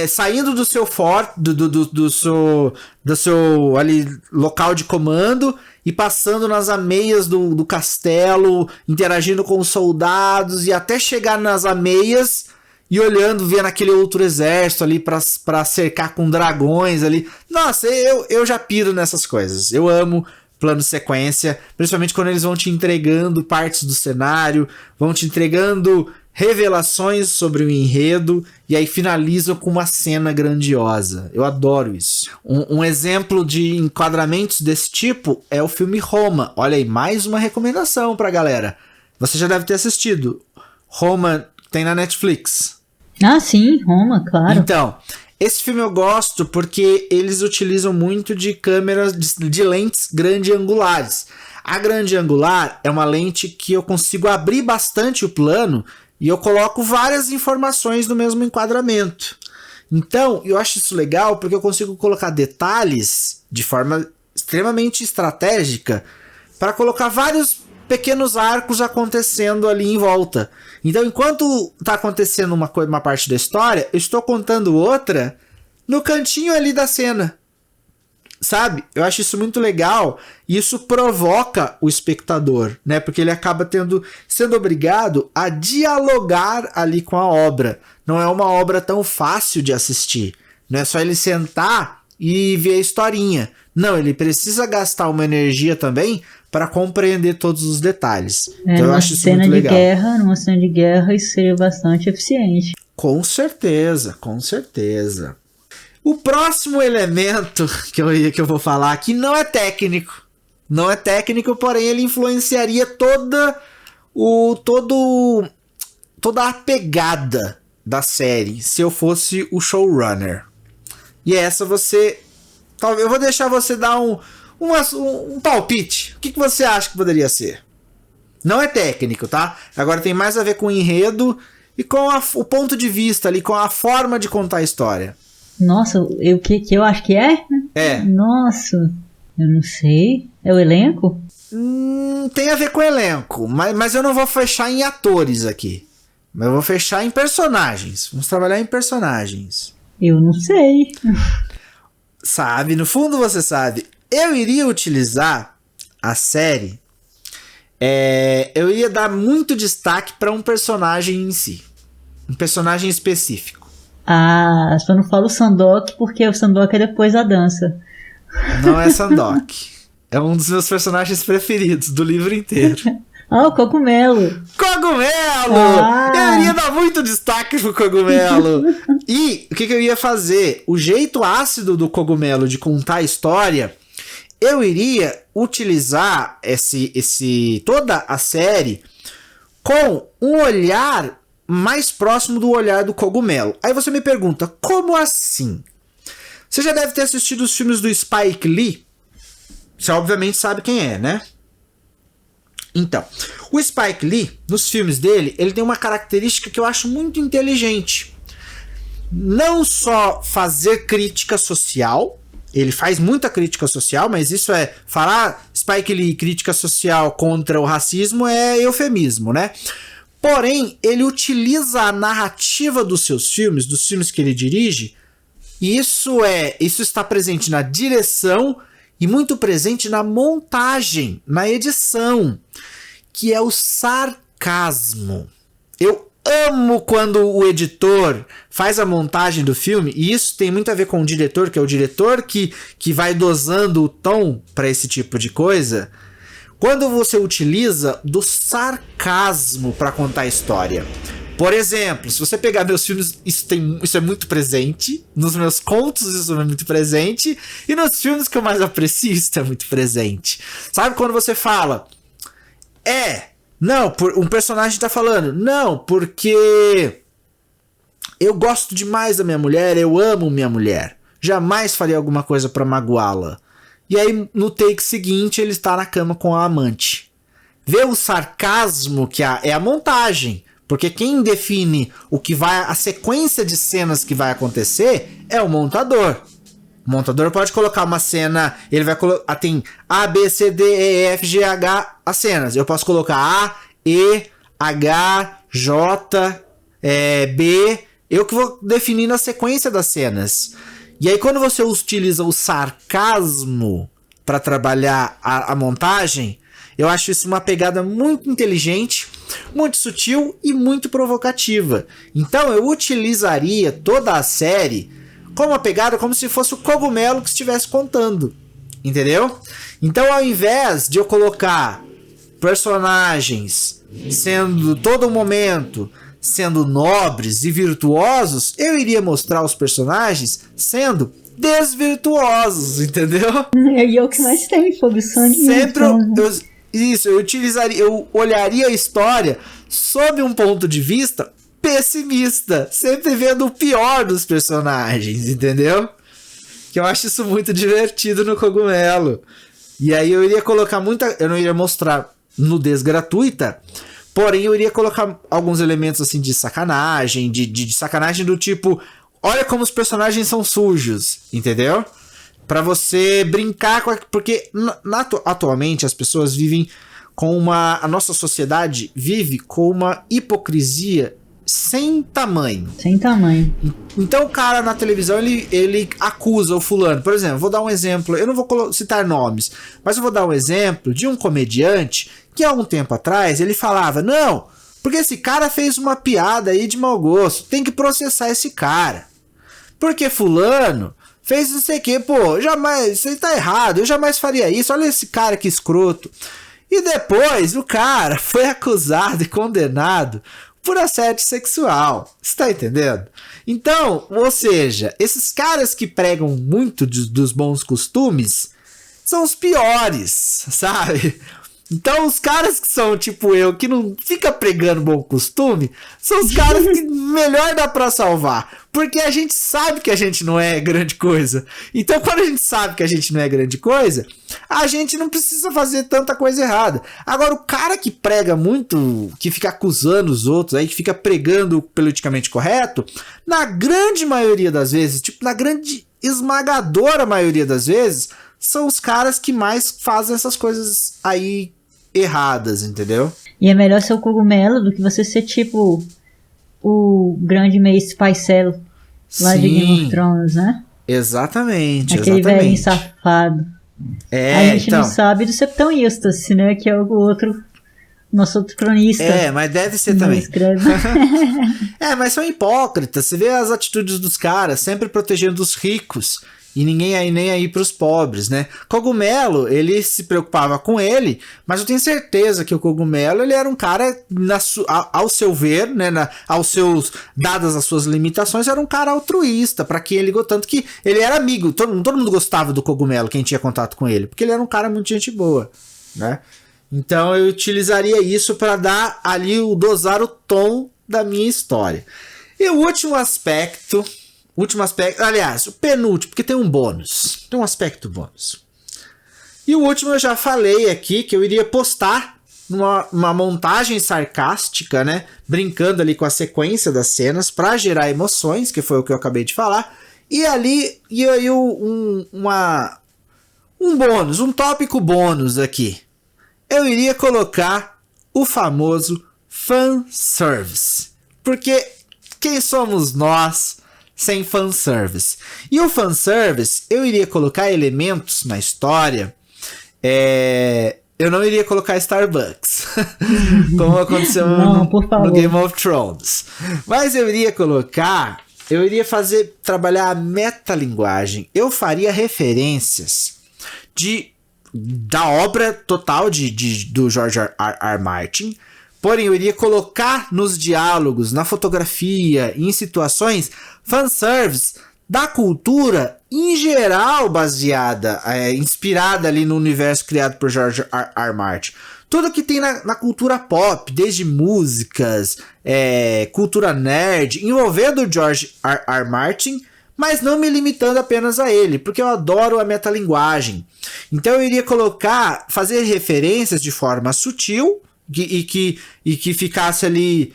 Speaker 2: saindo do seu forte, do seu ali, local de comando e passando nas ameias do castelo, interagindo com os soldados e até chegar nas ameias e olhando, vendo aquele outro exército ali pra cercar com dragões ali. Nossa, eu já piro nessas coisas. Eu amo plano sequência, principalmente quando eles vão te entregando partes do cenário, vão te entregando revelações sobre o enredo e aí finalizam com uma cena grandiosa. Eu adoro isso. Um exemplo de enquadramentos desse tipo é o filme Roma. Olha aí, mais uma recomendação pra galera. Você já deve ter assistido. Roma tem na Netflix.
Speaker 1: Ah, sim, Roma, claro.
Speaker 2: Então, esse filme eu gosto porque eles utilizam muito de câmeras de lentes grande angulares. A grande angular é uma lente que eu consigo abrir bastante o plano e eu coloco várias informações no mesmo enquadramento. Então, eu acho isso legal porque eu consigo colocar detalhes de forma extremamente estratégica para colocar vários pequenos arcos acontecendo ali em volta. Então, enquanto está acontecendo uma parte da história, eu estou contando outra no cantinho ali da cena. Sabe? Eu acho isso muito legal e isso provoca o espectador, né? Porque ele acaba sendo obrigado a dialogar ali com a obra. Não é uma obra tão fácil de assistir. Não é só ele sentar e ver a historinha. Não, ele precisa gastar uma energia também para compreender todos os detalhes. Então eu acho isso muito legal.
Speaker 1: Numa cena de guerra isso seria bastante eficiente.
Speaker 2: Com certeza, com certeza. O próximo elemento que eu vou falar aqui não é técnico. Não é técnico, porém ele influenciaria toda a pegada da série se eu fosse o showrunner. E essa eu vou deixar você dar um palpite. O que você acha que poderia ser? Não é técnico, tá? Agora tem mais a ver com o enredo e com o ponto de vista ali, com a forma de contar a história.
Speaker 1: Nossa, o que eu acho que é?
Speaker 2: É.
Speaker 1: Nossa, eu não sei. É o elenco?
Speaker 2: Tem a ver com o elenco, mas eu não vou fechar em atores aqui. Mas eu vou fechar em personagens. Vamos trabalhar em personagens.
Speaker 1: Eu não sei.
Speaker 2: Sabe, no fundo você sabe. Eu iria utilizar a série. Eu ia dar muito destaque para um personagem em si. Um personagem específico.
Speaker 1: Ah, só não falo Sandok porque o Sandok é depois da dança.
Speaker 2: Não é Sandok. É um dos meus personagens preferidos do livro inteiro.
Speaker 1: Ah, o cogumelo.
Speaker 2: Cogumelo!
Speaker 1: Ah.
Speaker 2: Eu iria dar muito destaque pro cogumelo. E o que eu ia fazer? O jeito ácido do cogumelo de contar a história, eu iria utilizar toda a série com um olhar mais próximo do olhar do cogumelo. Aí você me pergunta, como assim? Você já deve ter assistido os filmes do Spike Lee. Você obviamente sabe quem é, né? Então, o Spike Lee, nos filmes dele, ele tem uma característica que eu acho muito inteligente. Não só fazer crítica social, ele faz muita crítica social, mas isso falar Spike Lee crítica social contra o racismo é eufemismo, né? Porém, ele utiliza a narrativa dos seus filmes, dos filmes que ele dirige, e isso está presente na direção e muito presente na montagem, na edição, que é o sarcasmo. Eu amo quando o editor faz a montagem do filme, e isso tem muito a ver com o diretor, que é o diretor que vai dosando o tom para esse tipo de coisa. Quando você utiliza do sarcasmo para contar a história. Por exemplo, se você pegar meus filmes, isso é muito presente. Nos meus contos isso é muito presente. E nos filmes que eu mais aprecio isso é muito presente. Sabe quando você fala... um personagem tá falando... Não, porque... eu gosto demais da minha mulher, eu amo minha mulher. Jamais faria alguma coisa pra magoá-la. E aí, no take seguinte, ele está na cama com a amante. Vê o sarcasmo que é a montagem. Porque quem define a sequência de cenas que vai acontecer é o montador. O montador pode colocar uma cena, ele vai colocar, tem A, B, C, D, E, F, G, H, as cenas. Eu posso colocar A, E, H, J, B, eu que vou definindo a sequência das cenas. E aí quando você utiliza o sarcasmo para trabalhar a montagem, eu acho isso uma pegada muito inteligente, muito sutil e muito provocativa. Então eu utilizaria toda a série com uma pegada como se fosse o cogumelo que estivesse contando. Entendeu? Então ao invés de eu colocar personagens sendo todo momento sendo nobres e virtuosos, eu iria mostrar os personagens sendo desvirtuosos, entendeu?
Speaker 1: E é o que mais tem, fogo e sangue.
Speaker 2: Sempre eu olharia a história sob um ponto de vista pessimista, sempre vendo o pior dos personagens, entendeu? Que eu acho isso muito divertido no cogumelo. E aí eu iria colocar eu não iria mostrar nudez gratuita, porém eu iria colocar alguns elementos assim de sacanagem, de sacanagem do tipo, olha como os personagens são sujos, entendeu? Pra você brincar com... Porque atualmente as pessoas vivem com a nossa sociedade vive com uma hipocrisia sem tamanho.
Speaker 1: Sem tamanho.
Speaker 2: Então o cara na televisão, ele acusa o fulano. Por exemplo, vou dar um exemplo. Eu não vou citar nomes, mas eu vou dar um exemplo de um comediante que há um tempo atrás ele falava, não, porque esse cara fez uma piada aí de mau gosto, tem que processar esse cara. Porque fulano fez não sei o que, pô, jamais, você tá errado, eu jamais faria isso, olha esse cara que escroto. E depois o cara foi acusado e condenado por assédio sexual, você tá entendendo? Então, ou seja, esses caras que pregam muito dos bons costumes são os piores, sabe? Então os caras que são tipo eu, que não fica pregando bom costume, são os caras que melhor dá pra salvar. Porque a gente sabe que a gente não é grande coisa. Então quando a gente sabe que a gente não é grande coisa, a gente não precisa fazer tanta coisa errada. Agora o cara que prega muito, que fica acusando os outros, aí que fica pregando o politicamente correto, na grande maioria das vezes, tipo na grande esmagadora maioria das vezes, são os caras que mais fazem essas coisas aí erradas, entendeu?
Speaker 1: E é melhor ser o cogumelo do que você ser tipo o grande Mace Pycelle lá de Game of Thrones, né?
Speaker 2: Exatamente,
Speaker 1: aquele velhinho safado. A gente não sabe do Septão Eustace, né? Que é o outro nosso outro cronista.
Speaker 2: Mas deve ser também. Mas são hipócritas. Você vê as atitudes dos caras, sempre protegendo os ricos. E ninguém aí nem aí pros pobres, né? Cogumelo, ele se preocupava com ele, mas eu tenho certeza que o Cogumelo, ele era um cara, ao seu ver, né? Dadas as suas limitações, era um cara altruísta, pra quem ele ligou, tanto que ele era amigo, todo mundo gostava do Cogumelo, quem tinha contato com ele, porque ele era um cara muito gente boa, né? Então eu utilizaria isso pra dar ali, dosar o tom da minha história. E o último aspecto, aliás, o penúltimo, porque tem um bônus. Tem um aspecto bônus. E o último eu já falei aqui, que eu iria postar uma montagem sarcástica, né? Brincando ali com a sequência das cenas para gerar emoções, que foi o que eu acabei de falar. E ali, um bônus, um tópico bônus aqui. Eu iria colocar o famoso fanservice. Porque quem somos nós sem fanservice? E o fanservice, eu iria colocar elementos na história. Eu não iria colocar Starbucks, como aconteceu no Game of Thrones. Mas eu iria trabalhar a metalinguagem. Eu faria referências da obra total do George R. Martin. Porém, eu iria colocar nos diálogos, na fotografia e em situações fanservice da cultura em geral baseada, inspirada ali no universo criado por George R. Martin. Tudo que tem na cultura pop, desde músicas, cultura nerd, envolvendo George R. Martin, mas não me limitando apenas a ele, porque eu adoro a metalinguagem. Então eu iria fazer referências de forma sutil, e que ficasse ali,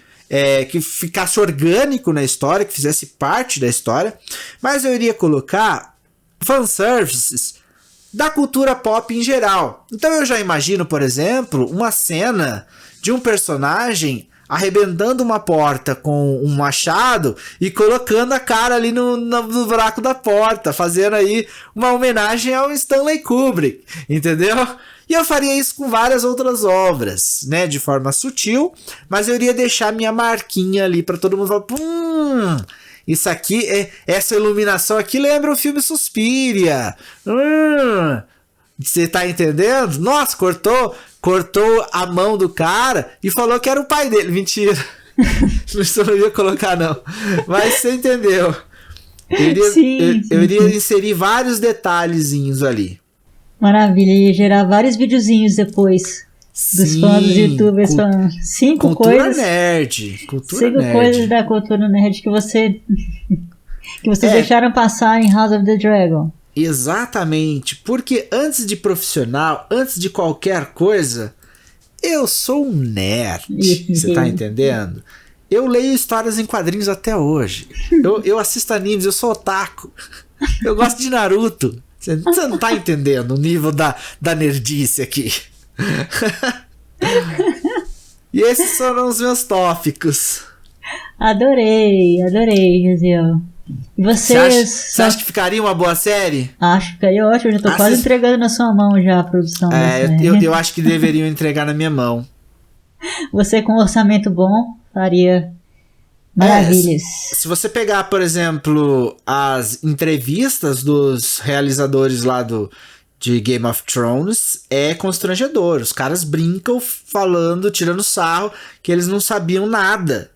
Speaker 2: que ficasse orgânico na história, que fizesse parte da história, mas eu iria colocar fanservices da cultura pop em geral. Então eu já imagino, por exemplo, uma cena de um personagem arrebentando uma porta com um machado e colocando a cara ali no buraco da porta, fazendo aí uma homenagem ao Stanley Kubrick, entendeu? E eu faria isso com várias outras obras, né, de forma sutil, mas eu iria deixar minha marquinha ali para todo mundo falar, isso aqui, essa iluminação aqui lembra o filme Suspiria. Você tá entendendo? Nossa, cortou a mão do cara e falou que era o pai dele. Mentira. Isso eu não ia colocar, não. Mas você entendeu. Eu iria inserir vários detalhezinhos ali.
Speaker 1: Maravilha, ia gerar vários videozinhos depois dos fãs dos youtubers falando 5 coisas. Cultura nerd. Coisas da cultura nerd que vocês deixaram passar em House of the Dragon.
Speaker 2: Exatamente, porque antes de profissional, antes de qualquer coisa, eu sou um nerd. Você tá entendendo? Eu leio histórias em quadrinhos até hoje. Eu assisto animes, eu sou otaku. Eu gosto de Naruto. Você não tá entendendo o nível da nerdice aqui. E esses foram os meus tópicos.
Speaker 1: Adorei, Gesiel. Você
Speaker 2: acha que ficaria uma boa série?
Speaker 1: Acho que ficaria ótimo. Eu já tô quase entregando na sua mão já a produção.
Speaker 2: Eu acho que deveriam entregar na minha mão.
Speaker 1: Você com um orçamento bom faria maravilhas.
Speaker 2: Se você pegar, por exemplo, as entrevistas dos realizadores lá de Game of Thrones, é constrangedor. Os caras brincam falando, tirando sarro, que eles não sabiam nada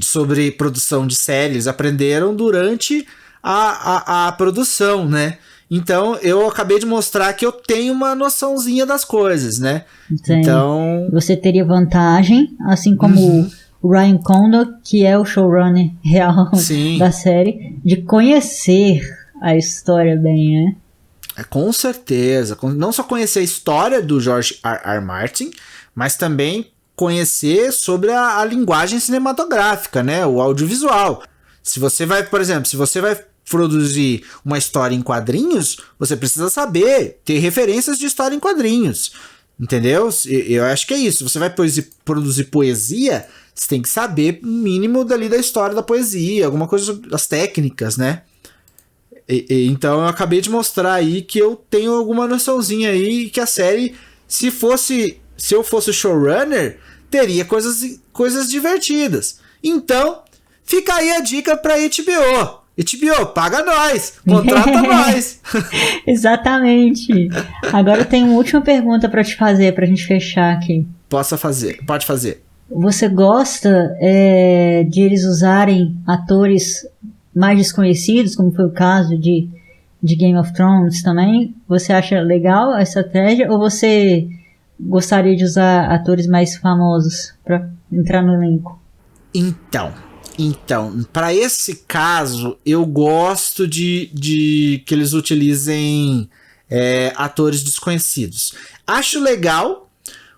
Speaker 2: sobre produção de séries. Eles aprenderam durante a produção, né? Então, eu acabei de mostrar que eu tenho uma noçãozinha das coisas, né? Então...
Speaker 1: Você teria vantagem, assim como o Ryan Condal, que é o showrunner real da série, de conhecer a história bem, né?
Speaker 2: Com certeza. Não só conhecer a história do George R. Martin, mas também conhecer sobre a linguagem cinematográfica, né? O audiovisual. Se você vai, por exemplo, produzir uma história em quadrinhos, você precisa saber ter referências de história em quadrinhos, entendeu? Eu acho que é isso. Você vai produzir poesia, você tem que saber o mínimo dali da história da poesia, alguma coisa sobre as técnicas, né? Então eu acabei de mostrar aí que eu tenho alguma noçãozinha aí, que a série, se se eu fosse o showrunner, teria coisas divertidas. Então, fica aí a dica pra HBO. HBO, paga nós, contrata nós.
Speaker 1: Exatamente. Agora eu tenho uma última pergunta pra te fazer, pra gente fechar aqui.
Speaker 2: Pode fazer.
Speaker 1: Você gosta de eles usarem atores mais desconhecidos, como foi o caso de Game of Thrones também? Você acha legal a estratégia ou você gostaria de usar atores mais famosos pra entrar no elenco?
Speaker 2: Então, para esse caso, eu gosto de que eles utilizem atores desconhecidos. Acho legal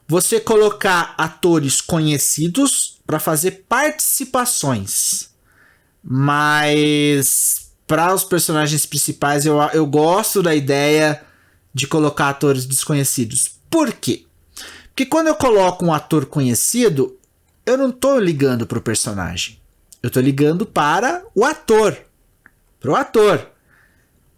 Speaker 2: você colocar atores conhecidos para fazer participações, mas para os personagens principais eu gosto da ideia de colocar atores desconhecidos. Por quê? Porque quando eu coloco um ator conhecido, eu não tô ligando pro personagem. Eu tô ligando para o ator. Pro ator.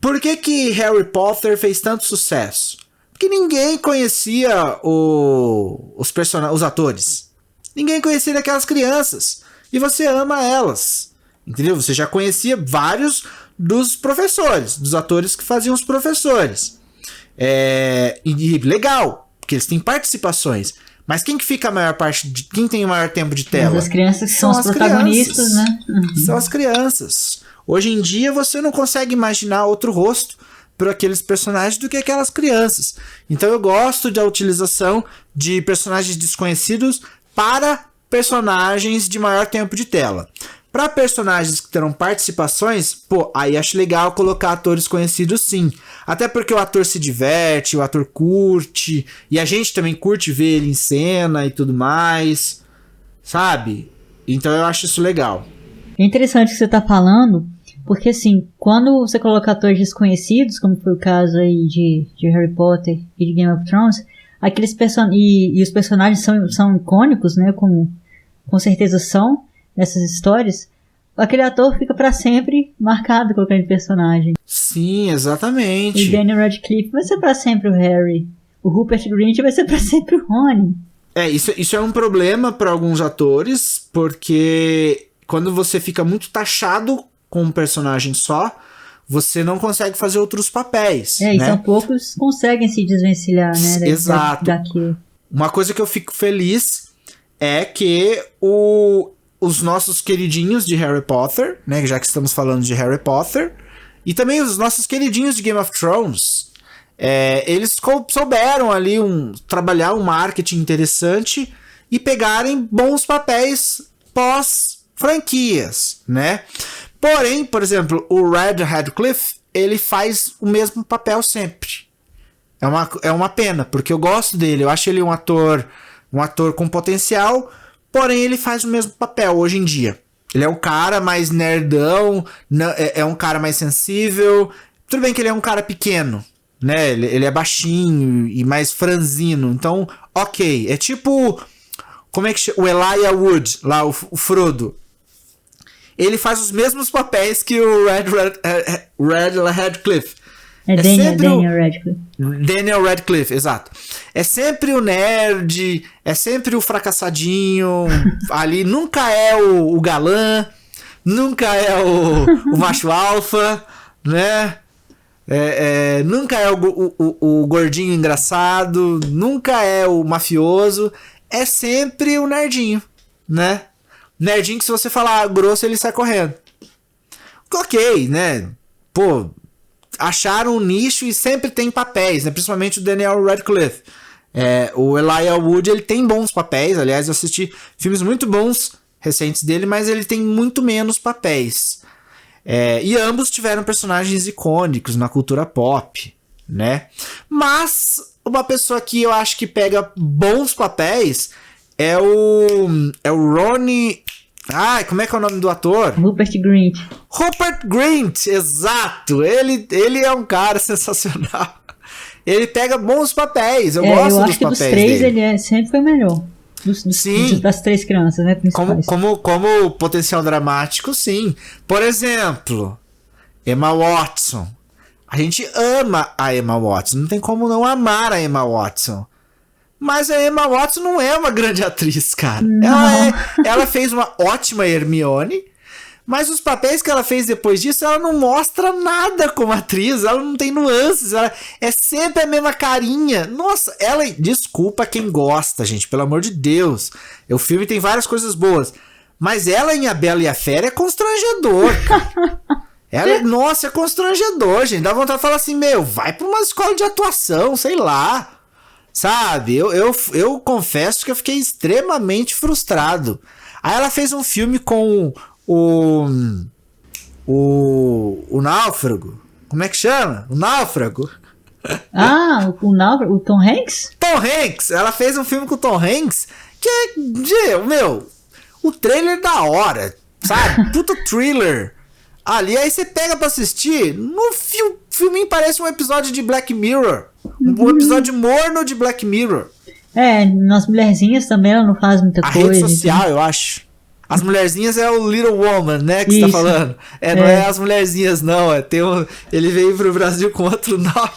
Speaker 2: Por que Harry Potter fez tanto sucesso? Porque ninguém conhecia os atores. Ninguém conhecia aquelas crianças. E você ama elas. Entendeu? Você já conhecia vários dos professores, dos atores que faziam os professores. E legal, porque eles têm participações. Mas quem que fica a maior parte quem tem o maior tempo de tela?
Speaker 1: Mas as crianças que são os protagonistas, né?
Speaker 2: Uhum. São as crianças. Hoje em dia você não consegue imaginar outro rosto para aqueles personagens do que aquelas crianças. Então eu gosto da utilização de personagens desconhecidos para personagens de maior tempo de tela. Para personagens que terão participações, aí acho legal colocar atores conhecidos sim. Até porque o ator se diverte, o ator curte, e a gente também curte ver ele em cena e tudo mais, sabe? Então eu acho isso legal.
Speaker 1: É interessante o que você tá falando, porque assim, quando você coloca atores desconhecidos, como foi o caso aí de Harry Potter e de Game of Thrones, aqueles e os personagens são icônicos, né? Com certeza são. Nessas histórias, aquele ator fica pra sempre marcado com aquele personagem.
Speaker 2: Sim, exatamente.
Speaker 1: E Daniel Radcliffe vai ser pra sempre o Harry. O Rupert Grint vai ser pra sempre o Rony.
Speaker 2: Isso é um problema para alguns atores, porque quando você fica muito taxado com um personagem só, você não consegue fazer outros papéis.
Speaker 1: E são poucos que conseguem se desvencilhar, né?
Speaker 2: Exato. Uma coisa que eu fico feliz é que os nossos queridinhos de Harry Potter, né, já que estamos falando de Harry Potter, e também os nossos queridinhos de Game of Thrones, eles souberam ali trabalhar um marketing interessante e pegarem bons papéis pós-franquias, né? Porém, por exemplo, o Red Radcliffe, ele faz o mesmo papel sempre. É uma pena, porque eu gosto dele, eu acho ele um ator com potencial. Porém, ele faz o mesmo papel hoje em dia. Ele é um cara mais nerdão, é um cara mais sensível. Tudo bem que ele é um cara pequeno, né? Ele é baixinho e mais franzino. Então, ok. É tipo... Como é que chama? O Elijah Wood, lá, o Frodo. Ele faz os mesmos papéis que o Red Radcliffe.
Speaker 1: Daniel Radcliffe.
Speaker 2: Daniel Radcliffe, exato. É sempre o nerd, é sempre o fracassadinho, ali nunca é o galã, nunca é o macho alfa, né? Nunca é o gordinho engraçado, nunca é o mafioso, é sempre o nerdinho, né? Nerdinho que se você falar grosso ele sai correndo. Ok, né? Pô... acharam um nicho e sempre tem papéis, né? Principalmente o Daniel Radcliffe. O Elijah Wood, ele tem bons papéis. Aliás, eu assisti filmes muito bons recentes dele, mas ele tem muito menos papéis. E ambos tiveram personagens icônicos na cultura pop, né? Mas uma pessoa que eu acho que pega bons papéis é o Ronnie... como é que é o nome do ator?
Speaker 1: Rupert Grint.
Speaker 2: Rupert Grint, exato. Ele é um cara sensacional. Ele pega bons papéis. Eu gosto dos papéis dele. Eu acho que dos três
Speaker 1: ele sempre foi o melhor.
Speaker 2: Sim.
Speaker 1: Das três crianças, né? Principais.
Speaker 2: Como potencial dramático, sim. Por exemplo, Emma Watson. A gente ama a Emma Watson. Não tem como não amar a Emma Watson. Mas a Emma Watson não é uma grande atriz, cara. Ela fez uma ótima Hermione, mas os papéis que ela fez depois disso, ela não mostra nada como atriz, ela não tem nuances, ela é sempre a mesma carinha. Nossa, desculpa quem gosta, gente, pelo amor de Deus. O filme tem várias coisas boas, mas ela em A Bela e a Fera é constrangedor, cara. Nossa, é constrangedor, gente. Dá vontade de falar assim, vai pra uma escola de atuação, sei lá. Sabe, eu confesso que eu fiquei extremamente frustrado. Aí ela fez um filme com o Náufrago. Como é que chama? O Náufrago.
Speaker 1: O Náufrago, o Tom Hanks?
Speaker 2: Tom Hanks. Ela fez um filme com o Tom Hanks que é, o trailer da hora, sabe? Puta thriller. Ali, aí você pega pra assistir, no filminho parece um episódio de Black Mirror. Um episódio morno de Black Mirror.
Speaker 1: Nas mulherzinhas também ela não faz muita coisa.
Speaker 2: A rede social, então. Eu acho. As mulherzinhas é o Little Woman, né, que você tá falando. Não é as mulherzinhas, não. Ele veio pro Brasil com outro nome.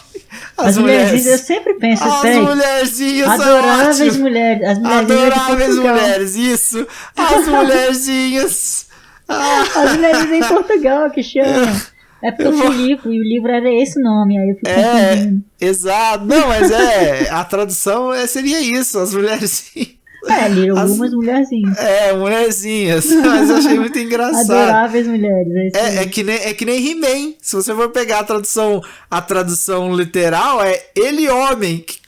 Speaker 1: As mulherzinhas, eu sempre penso
Speaker 2: as mulherzinhas
Speaker 1: adoráveis mulheres. As
Speaker 2: adoráveis mulheres, isso. As mulherzinhas.
Speaker 1: As mulheres em Portugal que chama. É porque eu fui livro, e o livro era esse nome, aí eu fiquei confundindo.
Speaker 2: Exato. Não, mas a tradução seria isso, as mulherzinhas.
Speaker 1: Little Woman, mulherzinhas.
Speaker 2: Mulherzinhas. Mas eu achei muito engraçado.
Speaker 1: Adoráveis mulheres.
Speaker 2: É que nem He-Man. Se você for pegar a tradução literal, ele homem. Que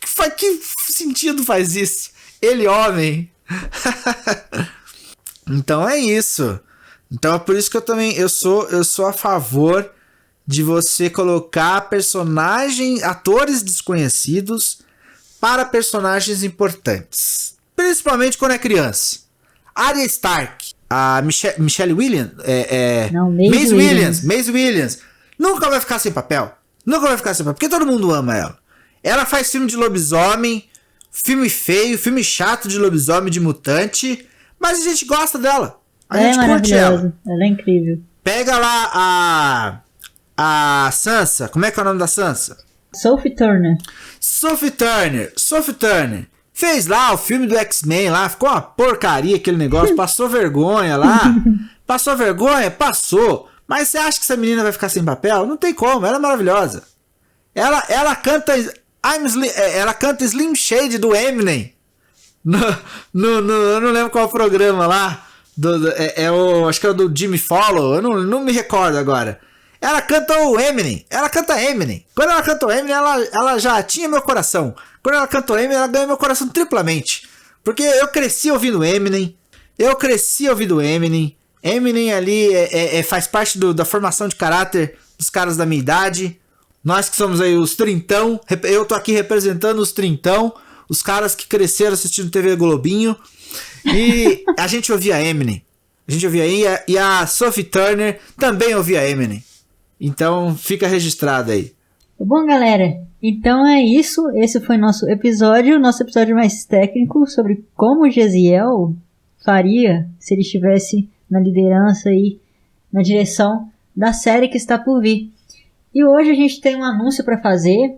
Speaker 2: sentido faz isso? Ele homem. Então é isso. Então é por isso que eu sou a favor de você colocar atores desconhecidos para personagens importantes. Principalmente quando é criança. Arya Stark, a Michelle Williams, Maisie Williams, nunca vai ficar sem papel. Porque todo mundo ama ela. Ela faz filme de lobisomem, filme feio, filme chato de lobisomem, de mutante, mas a gente gosta dela. A gente curte ela.
Speaker 1: Ela é incrível.
Speaker 2: Pega lá a Sansa. Como é que é o nome da Sansa?
Speaker 1: Sophie Turner.
Speaker 2: Fez lá o filme do X-Men lá. Ficou uma porcaria aquele negócio. Passou vergonha lá. Passou vergonha? Passou. Mas você acha que essa menina vai ficar sem papel? Não tem como. Ela é maravilhosa. Ela canta Slim Shady do Eminem. Eu não lembro qual é o programa lá. Acho que é o do Jimmy Fallon. Eu não me recordo agora. Ela canta o Eminem. Quando ela canta o Eminem, ela já tinha meu coração. Quando ela canta o Eminem, ela ganhou meu coração triplamente. Porque eu cresci ouvindo Eminem. Eminem ali faz parte da formação de caráter dos caras da minha idade. Nós que somos aí os trintão. Eu tô aqui representando os trintão. Os caras que cresceram assistindo TV Globinho. E a gente ouvia Eminem. E a Sophie Turner também ouvia Eminem. Então fica registrado aí.
Speaker 1: Bom, galera, então é isso. Esse foi nosso episódio mais técnico sobre como Jesiel faria se ele estivesse na liderança e na direção da série que está por vir. E hoje a gente tem um anúncio para fazer,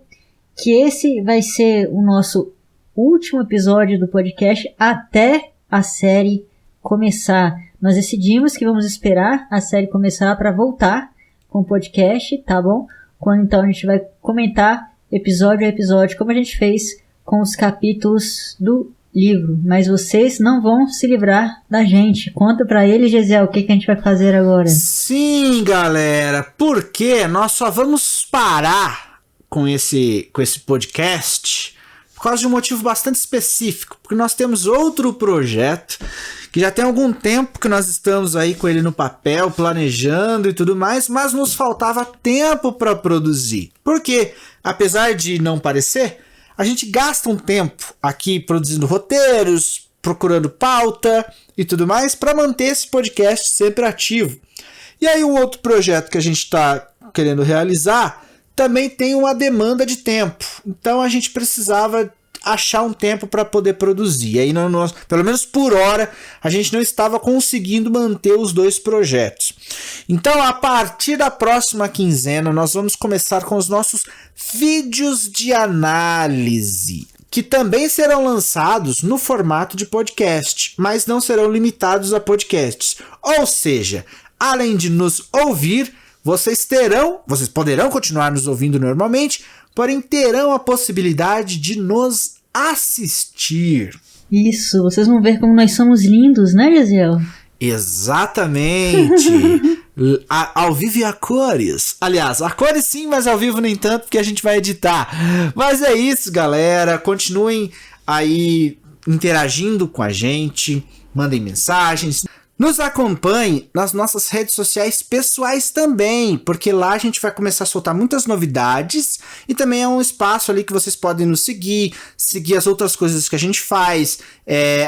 Speaker 1: que esse vai ser o nosso último episódio do podcast até a série começar. Nós decidimos que vamos esperar a série começar para voltar com o podcast, tá bom? Quando então a gente vai comentar episódio a episódio, como a gente fez com os capítulos do livro. Mas vocês não vão se livrar da gente. Conta pra ele, Gesiel, o que a gente vai fazer agora.
Speaker 2: Sim, galera, porque nós só vamos parar com esse podcast por causa de um motivo bastante específico, porque nós temos outro projeto que já tem algum tempo que nós estamos aí com ele no papel, planejando e tudo mais, mas nos faltava tempo para produzir. Porque, apesar de não parecer, a gente gasta um tempo aqui produzindo roteiros, procurando pauta e tudo mais para manter esse podcast sempre ativo. E aí um outro projeto que a gente está querendo realizar também tem uma demanda de tempo. Então a gente precisava achar um tempo para poder produzir. E aí, pelo menos por hora, a gente não estava conseguindo manter os dois projetos. Então, a partir da próxima quinzena, nós vamos começar com os nossos vídeos de análise, que também serão lançados no formato de podcast, mas não serão limitados a podcasts. Ou seja, além de nos ouvir, vocês poderão continuar nos ouvindo normalmente, porém terão a possibilidade de nos assistir.
Speaker 1: Isso, vocês vão ver como nós somos lindos, né, Gesiel?
Speaker 2: Exatamente. Ao vivo e a cores. Aliás, a cores sim, mas ao vivo nem tanto, porque a gente vai editar. Mas é isso, galera. Continuem aí interagindo com a gente. Mandem mensagens. Nos acompanhe nas nossas redes sociais pessoais também, porque lá a gente vai começar a soltar muitas novidades e também é um espaço ali que vocês podem nos seguir as outras coisas que a gente faz.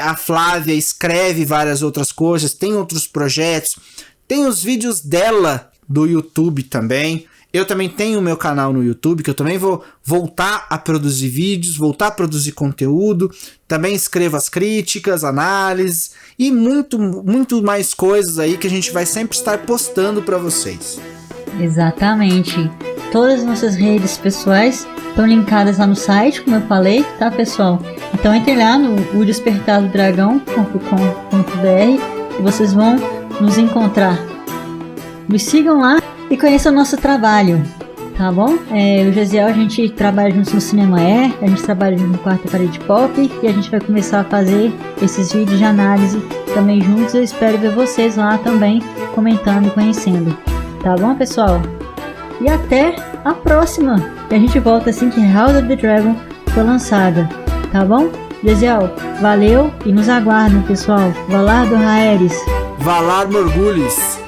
Speaker 2: A Flávia escreve várias outras coisas, tem outros projetos, tem os vídeos dela do YouTube também. Eu também tenho o meu canal no YouTube, que eu também vou voltar a produzir vídeos, voltar a produzir conteúdo. Também escrevo as críticas, análises e muito mais coisas aí que a gente vai sempre estar postando para vocês.
Speaker 1: Exatamente. Todas as nossas redes pessoais estão linkadas lá no site, como eu falei, tá, pessoal? Então entrem lá no odespertadodragão.com.br e vocês vão nos encontrar. Nos sigam lá e conheçam o nosso trabalho, tá bom? O Gesiel, a gente trabalha juntos no Cinema a gente trabalha junto no Quarta Parede Pop e a gente vai começar a fazer esses vídeos de análise também juntos. Eu espero ver vocês lá também comentando e conhecendo, tá bom, pessoal? E até a próxima! E a gente volta assim que House of the Dragon for lançada, tá bom? Gesiel, valeu e nos aguardem, pessoal. Valar do Raeris.
Speaker 2: Valar Morghulis.